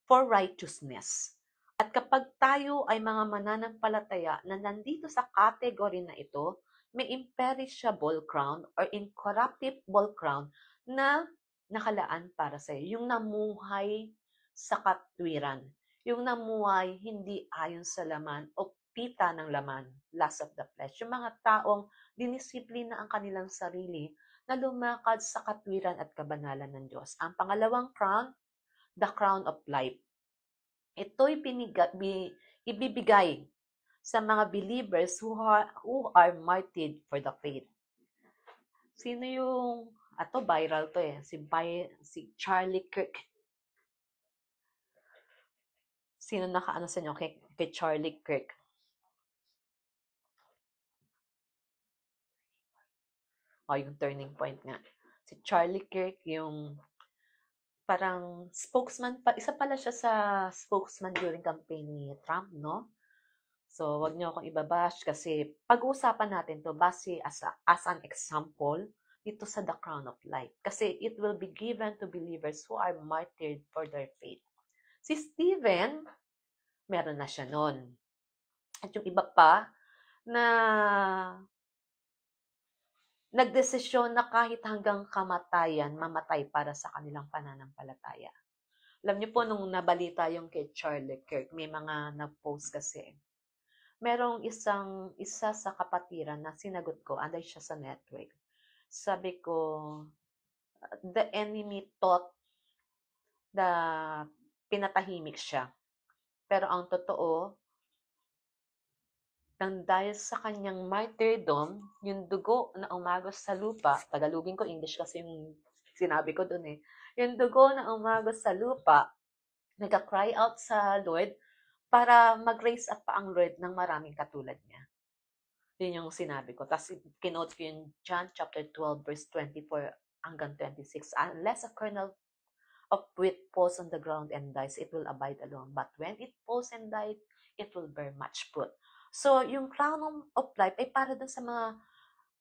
for righteousness. At kapag tayo ay mga mananampalataya na nandito sa category na ito, may imperishable crown or incorruptible crown na nakalaan para sa iyo. Yung namuhay sa katwiran. Yung namuhay hindi ayon sa laman o pita ng laman, lust of the flesh. Yung mga taong dinisiplina ang kanilang sarili na lumakad sa katwiran at kabanalan ng Diyos. Ang pangalawang crown, the crown of life. Ito'y ibibigay sa mga believers who are martyred for the faith. Sino yung, viral to si Charlie Kirk. Sino nakaano sa inyo kay Charlie Kirk? Yung turning point nga. Si Charlie Kirk, yung parang spokesman, isa pala siya sa spokesman during campaign ni Trump, no? So, wag niyo akong ibabash kasi pag-uusapan natin to base as an example dito sa the crown of life. Kasi it will be given to believers who are martyred for their faith. Si Stephen, meron na siya nun. At yung iba pa na nagdesisyon na kahit hanggang kamatayan, mamatay para sa kanilang pananampalataya. Alam niyo po, nung nabalita yung kay Charlie Kirk, may mga nag-post kasi. Merong isa sa kapatiran na sinagot ko, anday siya sa network. Sabi ko, the enemy thought na pinatahimik siya. Pero ang totoo, nang dahil sa kanyang martyrdom, yung dugo na umagos sa lupa, Tagalogin ko, English kasi yung sinabi ko dun yung dugo na umagos sa lupa, nagka-cry out sa Lord para mag-raise up pa ang Lord ng maraming katulad niya. Yun yung sinabi ko. Tapos kinote ko yung John chapter 12 verse 24 hanggang 26. Unless a kernel of wheat falls on the ground and dies, it will abide alone. But when it falls and dies, it will bear much fruit. So, yung crown of life ay para dun sa mga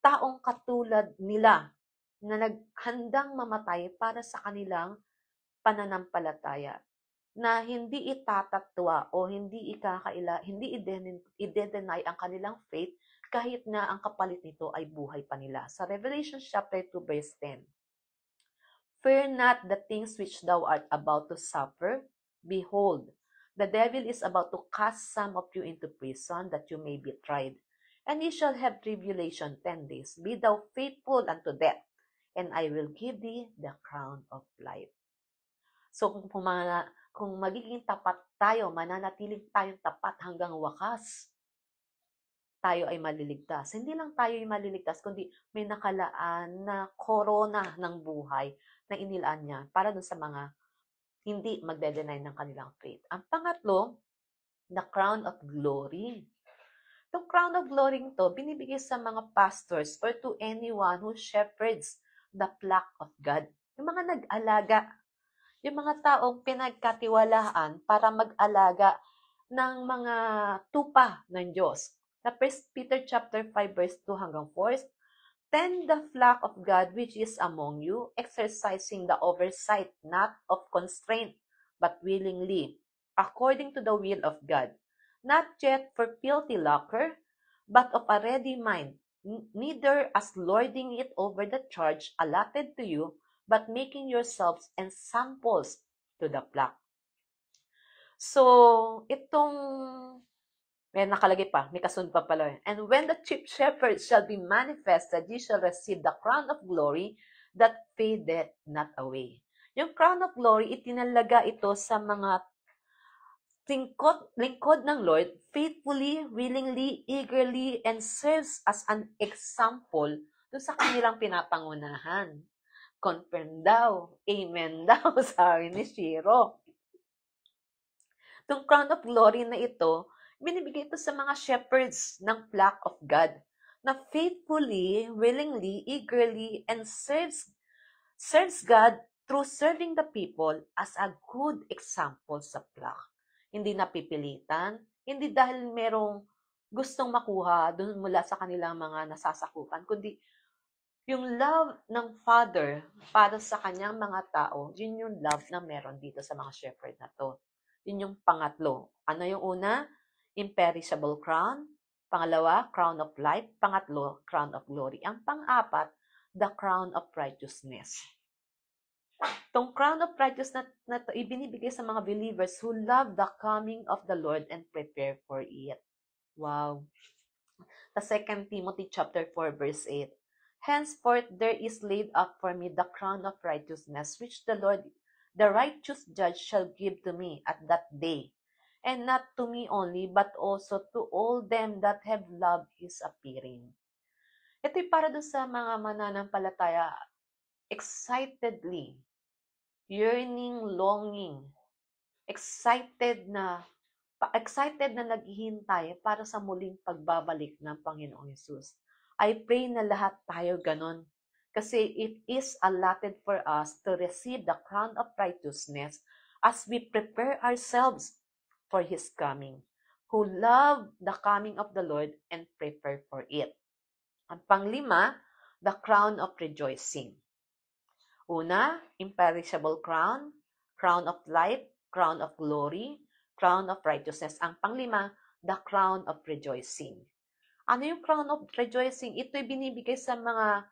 taong katulad nila na naghandang mamatay para sa kanilang pananampalataya, na hindi itatatwa o hindi i-deny ang kanilang faith kahit na ang kapalit nito ay buhay pa nila. Sa Revelation chapter 2 verse 10, fear not the things which thou art about to suffer. Behold, the devil is about to cast some of you into prison, that you may be tried. And ye shall have tribulation 10 days. Be thou faithful unto death, and I will give thee the crown of life. So kung magiging tapat tayo, mananatiling tayong tapat hanggang wakas, tayo ay maliligtas. Hindi lang tayo ay maliligtas, kundi may nakalaan na korona ng buhay na inilaan niya para dun sa mga hindi magde-deny ng kanilang faith. Ang pangatlo, the crown of glory. Itong crown of glory to, binibigay sa mga pastors or to anyone who shepherds the flock of God. Yung mga nag-alaga, yung mga taong pinagkatiwalaan para mag-alaga ng mga tupa ng Diyos. Sa 1 Peter chapter 5 verse 2 hanggang 4, tend the flock of God which is among you, exercising the oversight not of constraint, but willingly, according to the will of God, not yet for filthy lucre, but of a ready mind, neither as lording it over the charge allotted to you, but making yourselves ensamples to the flock. So, may nakalagay pa, may kasunod pa pala. And when the chief shepherd shall be manifested, ye shall receive the crown of glory that fadeth not away. Yung crown of glory, itinalaga ito sa mga lingkod ng Lord, faithfully, willingly, eagerly, and serves as an example dun sa kanilang pinapangunahan. Confirm daw, amen daw, sabi ni Shiro. Itong crown of glory na ito, binibigay ito sa mga shepherds ng flock of God na faithfully, willingly, eagerly, and serves God through serving the people as a good example sa flock. Hindi napipilitan, hindi dahil merong gustong makuha doon mula sa kanilang mga nasasakupan, kundi yung love ng Father para sa kanyang mga tao, yun yung love na meron dito sa mga shepherd na to. Yun yung pangatlo. Ano yung una? Imperishable crown. Pangalawa, crown of life. Pangatlo, crown of glory. Ang pang-apat, the crown of righteousness. Itong crown of righteousness na to, ibinibigay sa mga believers who love the coming of the Lord and prepare for it. Wow. The 2 Timothy chapter 4 verse 8. Henceforth there is laid up for me the crown of righteousness, which the Lord, the righteous judge, shall give to me at that day, and not to me only, but also to all them that have loved his appearing. Ito'y para doon sa mga mananampalataya, excitedly, yearning, longing, excited na naghihintay para sa muling pagbabalik ng Panginoong Hesus. I pray na lahat tayo ganon. Kasi it is allotted for us to receive the crown of righteousness as we prepare ourselves for His coming, who love the coming of the Lord and prepare for it. Ang panglima, the crown of rejoicing. Una, imperishable crown, crown of life, crown of glory, crown of righteousness. Ang panglima, the crown of rejoicing. Ano yung crown of rejoicing? Ito'y binibigay sa mga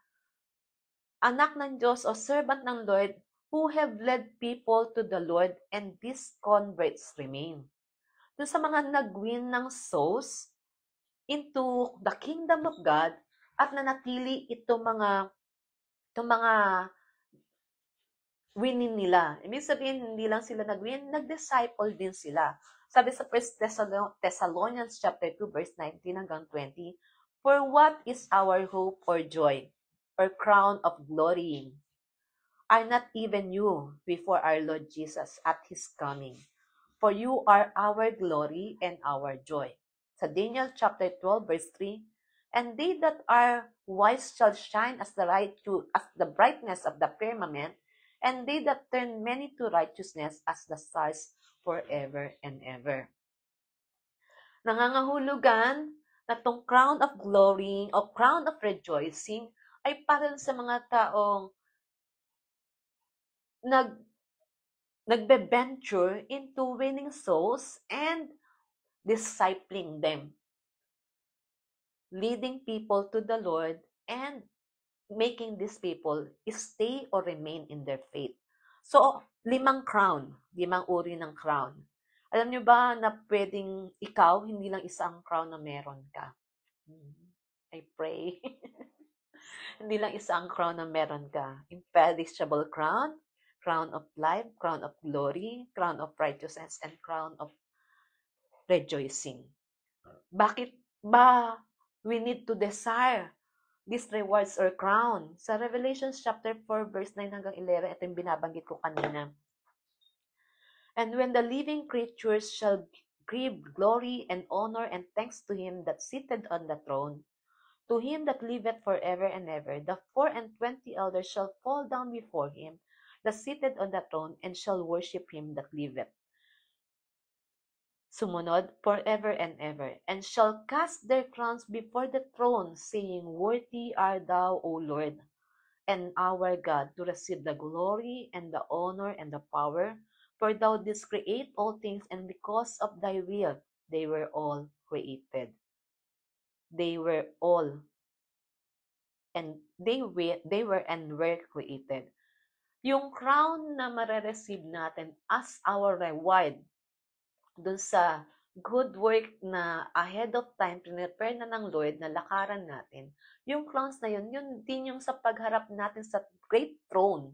anak ng Diyos o servant ng Lord who have led people to the Lord and these converts remain. Doon sa mga nag-win ng souls into the kingdom of God at nanatili itong mga winin nila. Ibig sabihin, hindi lang sila nag-win, nag-disciple din sila. Sabi sa 1 Thessalonians chapter 2, verse 19 hanggang 20, for what is our hope or joy, or crown of glorying? Are not even you before our Lord Jesus at His coming? For you are our glory and our joy. Sa Daniel chapter 12, verse 3, and they that are wise shall shine as the brightness of the firmament, and they that turn many to righteousness as the stars forever and ever. Nangangahulugan na tong crown of glory o crown of rejoicing ay para sa mga taong nagbe-venture into winning souls and discipling them, leading people to the Lord and making these people stay or remain in their faith. So, 5 crown, 5 uri ng crown. Alam nyo ba na pwedeng ikaw, hindi lang isang crown na meron ka? I pray. Hindi lang isang crown na meron ka. Imperishable crown, crown of life, crown of glory, crown of righteousness, and crown of rejoicing. Bakit ba We need to desire these rewards or crown. Sa Revelation chapter 4, verse 9 hanggang 11, ito yung binabanggit ko kanina. And when the living creatures shall give glory and honor and thanks to him that sitteth on the throne, to him that liveth forever and ever, the 24 elders shall fall down before him that sitteth on the throne, and shall worship him that liveth. Sumunod forever and ever, and shall cast their crowns before the throne, saying, Worthy art thou, O Lord, and our God, to receive the glory and the honor and the power, for thou didst create all things, and because of thy will they were all created. They were all, and they were and were created. Yung crown na marereceive natin as our reward dun sa good work na ahead of time, prepare na ng Lord na lakaran natin, yung crowns na yun din yung sa pagharap natin sa great throne,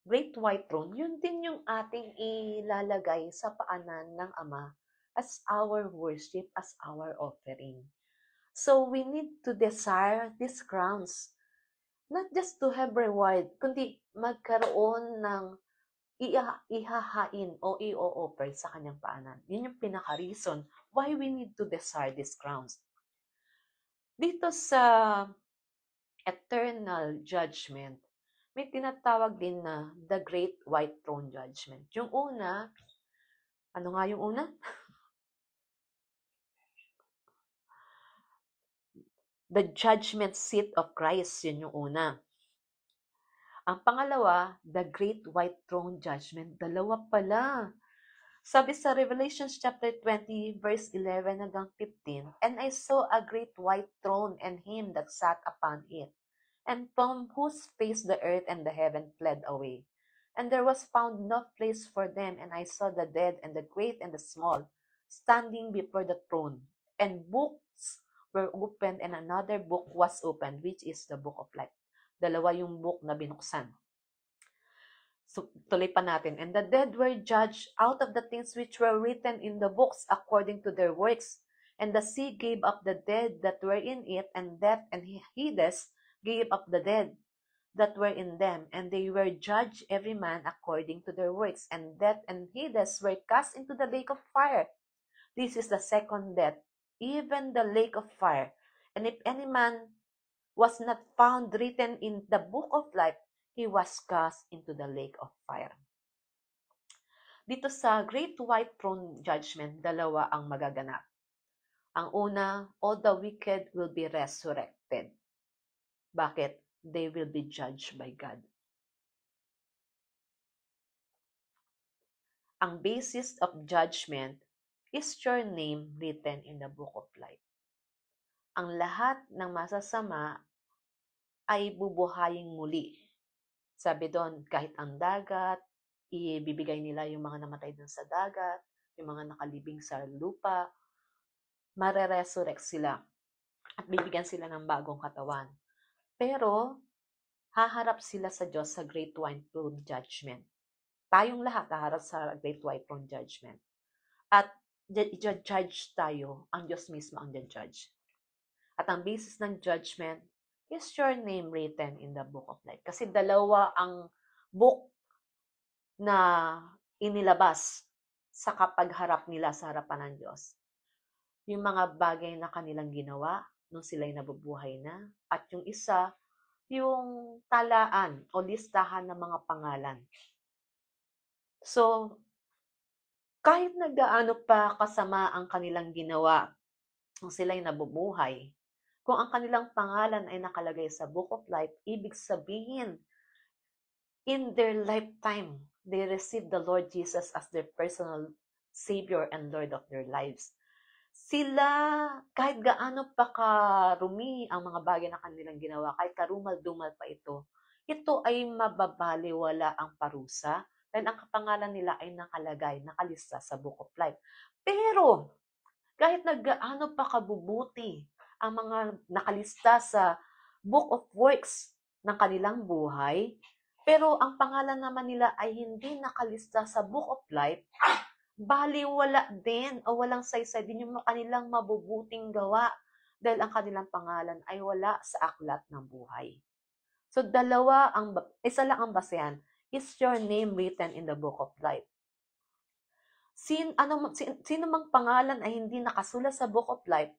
great white throne, yun din yung ating ilalagay sa paanan ng Ama as our worship, as our offering. So we need to desire these crowns, not just to have reward, kundi magkaroon ng ihahain o i-offer sa kanyang paanan. Yun yung pinaka-reason why we need to desire these crowns. Dito sa eternal judgment, may tinatawag din na the Great White Throne Judgment. Yung una, ano nga yung una? The Judgment Seat of Christ, yun yung una. Ang pangalawa, the Great White Throne Judgment. Dalawa pala. Sabi sa Revelation chapter 20, verse 11 hanggang 15, And I saw a great white throne and him that sat upon it, and from whose face the earth and the heaven fled away. And there was found no place for them, and I saw the dead and the great and the small, standing before the throne. And books were opened, and another book was opened, which is the book of life. Dalawa yung book na binuksan. So, tuloy pa natin. And the dead were judged out of the things which were written in the books according to their works. And the sea gave up the dead that were in it, and death and Hades gave up the dead that were in them. And they were judged every man according to their works. And death and Hades were cast into the lake of fire. This is the second death, even the lake of fire. And if any man was not found written in the book of life, he was cast into the lake of fire. Dito sa Great White Throne Judgment, dalawa ang magaganap. Ang una, all the wicked will be resurrected. Bakit? They will be judged by God. Ang basis of judgment is your name written in the book of life. Ang lahat ng masasama ay bubuhayin muli. Sabi doon, kahit ang dagat, ibibigay nila yung mga namatay dun sa dagat, yung mga nakalibing sa lupa, mareresurrect sila at bibigyan sila ng bagong katawan. Pero, haharap sila sa Diyos sa Great White Throne Judgment. Tayong lahat haharap sa Great White Throne Judgment. At i-judge tayo, ang Diyos mismo ang judge. At ang basis ng judgment is your name written in the book of life. Kasi dalawa ang book na inilabas sa kapagharap nila sa harapan ng Diyos. Yung mga bagay na kanilang ginawa nung sila'y nabubuhay na, at yung isa, yung talaan o listahan ng mga pangalan. So, kahit nagdaano pa kasama ang kanilang ginawa nung sila'y nabubuhay, kung ang kanilang pangalan ay nakalagay sa Book of Life, ibig sabihin, in their lifetime, they received the Lord Jesus as their personal Savior and Lord of their lives. Sila, kahit gaano pa karumi ang mga bagay na kanilang ginawa, kahit karumal-dumal pa ito ay mababaliwala ang parusa dahil ang kapangalan nila ay nakalagay, nakalista sa Book of Life. Pero, kahit naggaano pa kabubuti ang mga nakalista sa Book of Works ng kanilang buhay, pero ang pangalan naman nila ay hindi nakalista sa Book of Life, baliwala din o walang saysay din yung kanilang mabubuting gawa dahil ang kanilang pangalan ay wala sa aklat ng buhay. So isa lang ang basehan, is your name written in the book of life? Sino mang pangalan ay hindi nakasulat sa book of life,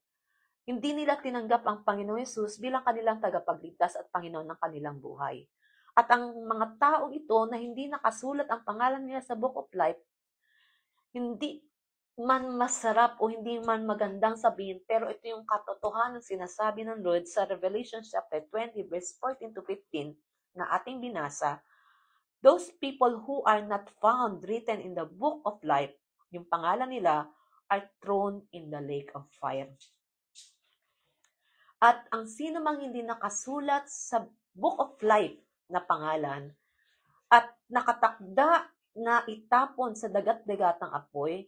hindi nila tinanggap ang Panginoong Yesus bilang kanilang tagapagligtas at Panginoon ng kanilang buhay. At ang mga taong ito na hindi nakasulat ang pangalan nila sa book of life, hindi man masarap o hindi man magandang sabihin, pero ito yung katotohanan sinasabi ng Lord sa Revelation chapter 20 verse 14 to 15 na ating binasa. Those people who are not found written in the book of life, yung pangalan nila, are thrown in the lake of fire. At ang sino mang hindi nakasulat sa book of life na pangalan at nakatakda na itapon sa dagat-dagatang apoy,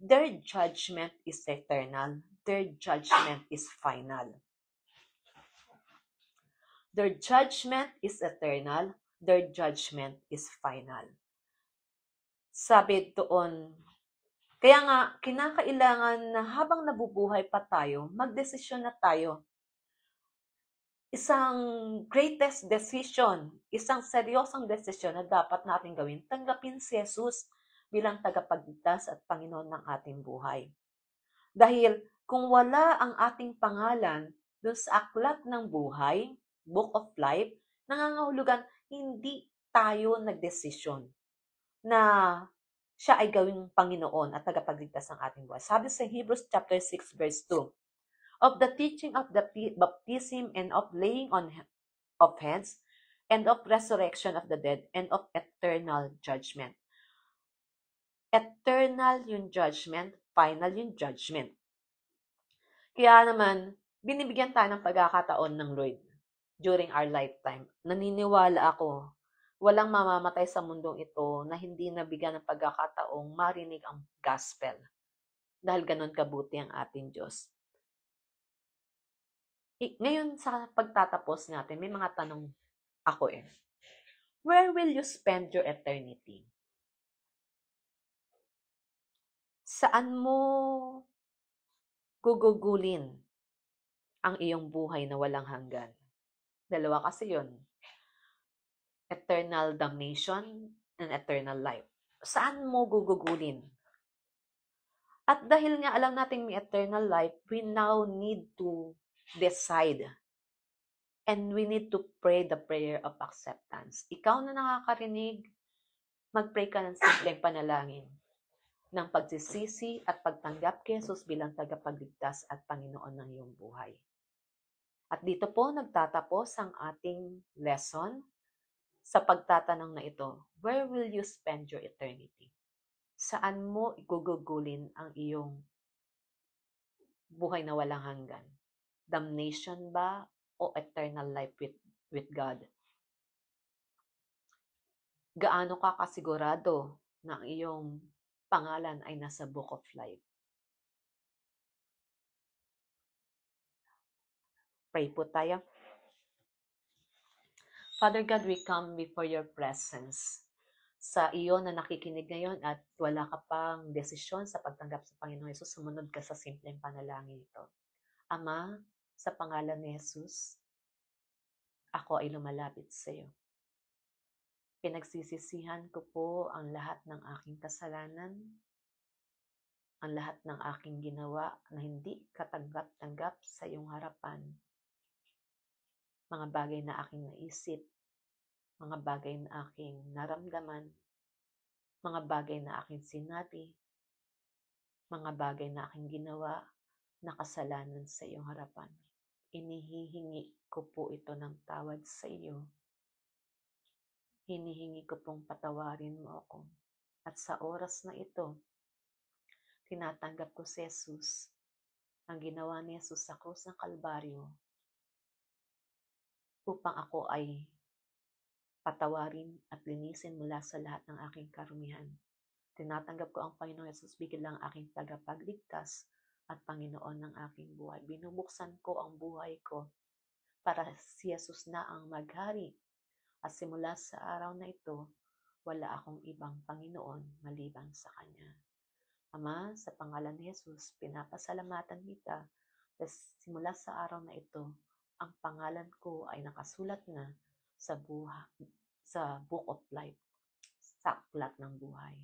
their judgment is eternal. Their judgment is final. Their judgment is eternal. Their judgment is final. Sabi doon, kaya nga, kinakailangan na habang nabubuhay pa tayo, magdesisyon na tayo. Isang greatest decision, isang seryosang desisyon na dapat natin gawin, tanggapin si Jesus bilang tagapagligtas at Panginoon ng ating buhay. Dahil kung wala ang ating pangalan doon sa aklat ng buhay, book of life, nangangahulugan hindi tayo nagdesisyon na siya ay gawing Panginoon at tagapagligtas ng ating buhay. Sabi sa Hebrews chapter 6 verse 2, of the teaching of the baptism and of laying on of hands and of resurrection of the dead and of eternal judgment. Eternal yung judgment, final yung judgment. Kaya naman, binibigyan tayo ng pagkakataon ng Lord during our lifetime. Naniniwala ako, walang mamamatay sa mundong ito na hindi nabigyan ng pagkakataong marinig ang gospel. Dahil ganon kabuti ang ating Diyos. Ngayon sa pagtatapos natin, may mga tanong ako Where will you spend your eternity? Saan mo gugugulin ang iyong buhay na walang hanggan? Dalawa kasi yun. Eternal damnation and eternal life. Saan mo gugugulin? At dahil nga alam natin may eternal life, we now need to decide. And we need to pray the prayer of acceptance. Ikaw na nakakarinig, mag-pray ka ng simpleng panalangin ng pagsisisi at pagtanggap kay Jesus bilang tagapagligtas at Panginoon ng iyong buhay. At dito po nagtatapos ang ating lesson sa pagtatanong na ito. Where will you spend your eternity? Saan mo igugugulin ang iyong buhay na walang hanggan? Damnation ba o eternal life with God? Gaano ka kasigurado na ang iyong pangalan ay nasa book of life? Pray po tayo. Father God, we come before your presence. Sa iyo na nakikinig ngayon at wala ka pang desisyon sa pagtanggap sa Panginoon Jesus, sumunod ka sa simpleng panalangin ito. Ama, sa pangalan ni Jesus, ako ay lumalapit sa iyo. Pinagsisisihan ko po ang lahat ng aking kasalanan, ang lahat ng aking ginawa na hindi katanggap-tanggap sa iyong harapan. Mga bagay na aking naisip, mga bagay na aking naramdaman, mga bagay na aking sinabi, mga bagay na aking ginawa na kasalanan sa iyong harapan. Inihihingi ko po ito ng tawad sa iyo. Hinihingi ko pong patawarin mo ako. At sa oras na ito, tinatanggap ko si Jesus, ang ginawa ni Jesus sa krus ng Kalbaryo, upang ako ay patawarin at linisin mula sa lahat ng aking karumihan. Tinatanggap ko ang Panginoong Jesus bilang aking tagapagligtas at Panginoon ng aking buhay. Binubuksan ko ang buhay ko para si Jesus na ang maghari. At simula sa araw na ito, wala akong ibang Panginoon maliban sa Kanya. Ama, sa pangalan ni Jesus, pinapasalamatan kita Simula sa araw na ito, ang pangalan ko ay nakasulat na sa Book of Life, sa aklat ng buhay.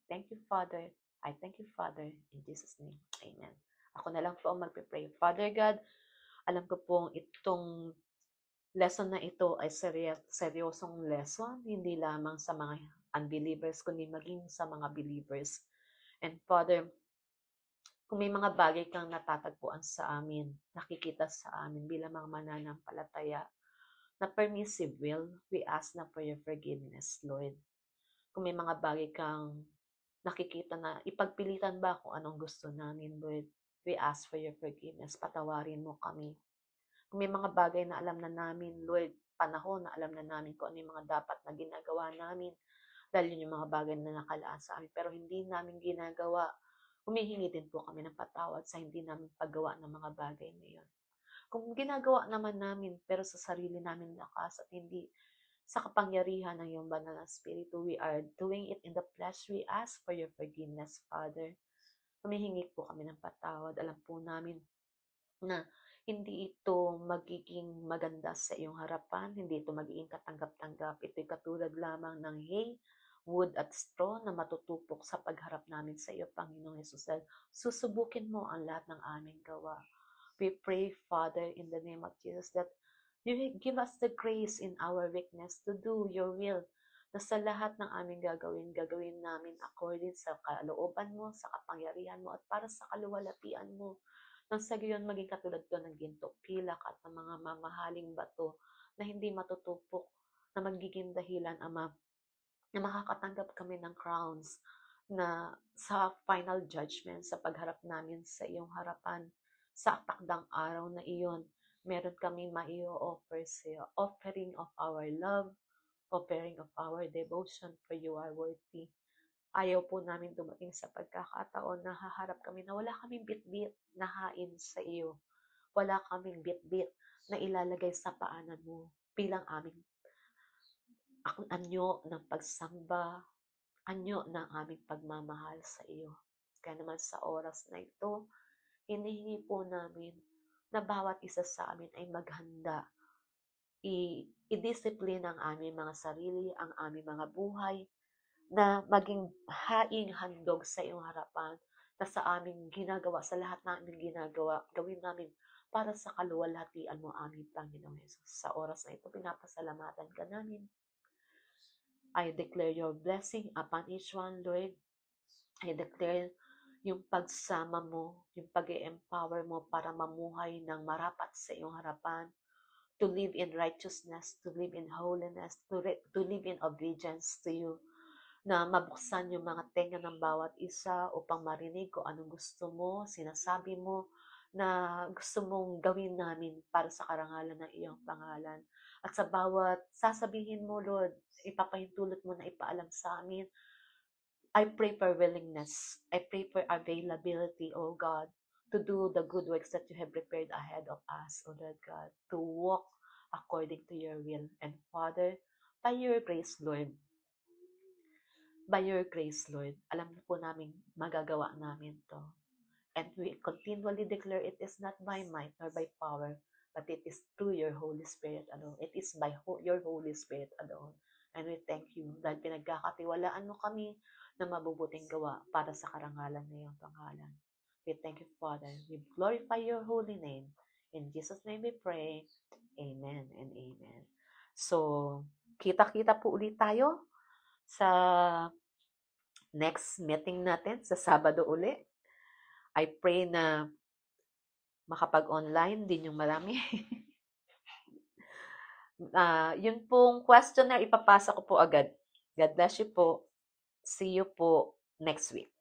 Thank you, Father. I thank you, Father, in Jesus' name. Amen. Ako na lang po ang magpipray. Father God, alam ko pong itong lesson na ito ay seryosong lesson, hindi lamang sa mga unbelievers, kundi maging sa mga believers. And Father, kung may mga bagay kang natatagpuan sa amin, nakikita sa amin bilang mga mananampalataya, na permissive will, we ask na for your forgiveness, Lord. Kung may mga bagay kang nakikita na ipagpilitan ba kung anong gusto namin, Lord, we ask for your forgiveness. Patawarin mo kami. Kung may mga bagay na alam na namin, Lord, panahon na alam na namin kung ano yung mga dapat na ginagawa namin, dahil yun yung mga bagay na nakalaan sa amin, pero hindi namin ginagawa, humihingi din po kami ng patawad sa hindi namin paggawa ng mga bagay na yun. Kung ginagawa naman namin, pero sa sarili namin lakas at hindi sa kapangyarihan ng iyong banal na Espiritu, we are doing it in the flesh, we ask for your forgiveness, Father. Humihingi po kami ng patawad. Alam po namin na hindi ito magiging maganda sa iyong harapan, hindi ito magiging katanggap-tanggap. Ito'y katulad lamang ng hay, wood at straw na matutupok sa pagharap namin sa iyo, Panginoong Jesus. Susubukin mo ang lahat ng aming gawa. We pray, Father, in the name of Jesus, that you give us the grace in our weakness to do your will, na sa lahat ng aming gagawin namin according sa kalooban mo, sa kapangyarihan mo, at para sa kaluwalhatian mo. Nang sa gayon maging katulad ko ng ginto, pilak at ng mga mamahaling bato na hindi matutupok, na magiging dahilan, Ama, na makakatanggap kami ng crowns na sa final judgment, sa pagharap namin sa iyong harapan, sa takdang araw na iyon, meron kami mai-offer sa iyo, offering of our love, offering of our devotion, for you are worthy. Ayaw po namin dumating sa pagkakataon na haharap kami na wala kaming bit-bit na hain sa iyo. Wala kaming bit-bit na ilalagay sa paanan mo bilang aming anyo ng pagsamba, anyo ng aming pagmamahal sa iyo. Kaya naman sa oras na ito, hinihingi po namin na bawat isa sa amin ay maghanda. I-discipline ang aming mga sarili, ang aming mga buhay, na maging haing handog sa iyong harapan, na sa aming ginagawa, sa lahat na aming ginagawa, gawin namin para sa kaluwalhatian mo, aming Panginoong Jesus. Sa oras na ito, pinapasalamatan ka namin. I declare your blessing upon each one, Lord. I declare yung pagsama mo, yung pag-empower mo para mamuhay ng marapat sa iyong harapan, to live in righteousness, to live in holiness, to live in obedience to you, na mabuksan yung mga tenga ng bawat isa upang marinig kung anong gusto mo, sinasabi mo, na gusto mong gawin namin para sa karangalan ng iyong pangalan. At sa bawat sasabihin mo, Lord, ipapahintulot mo na ipaalam sa amin, I pray for willingness. I pray for availability, O God, to do the good works that you have prepared ahead of us, O Lord God, to walk according to your will. And Father, by your grace, Lord, alam po namin magagawa namin to. And we continually declare it is not by might nor by power, but it is through your Holy Spirit alone. It is by your Holy Spirit alone. And we thank you dahil pinagkakatiwalaan mo kami na mabubuting gawa para sa karangalan ng iyong pangalan. We thank you, Father. We glorify your holy name. In Jesus' name we pray. Amen and amen. So, kita-kita po ulit tayo sa next meeting natin sa Sabado uli. I pray na makapag-online din yung marami. Yun pong questionnaire, ipapasa ko po agad. God bless you po. See you po next week.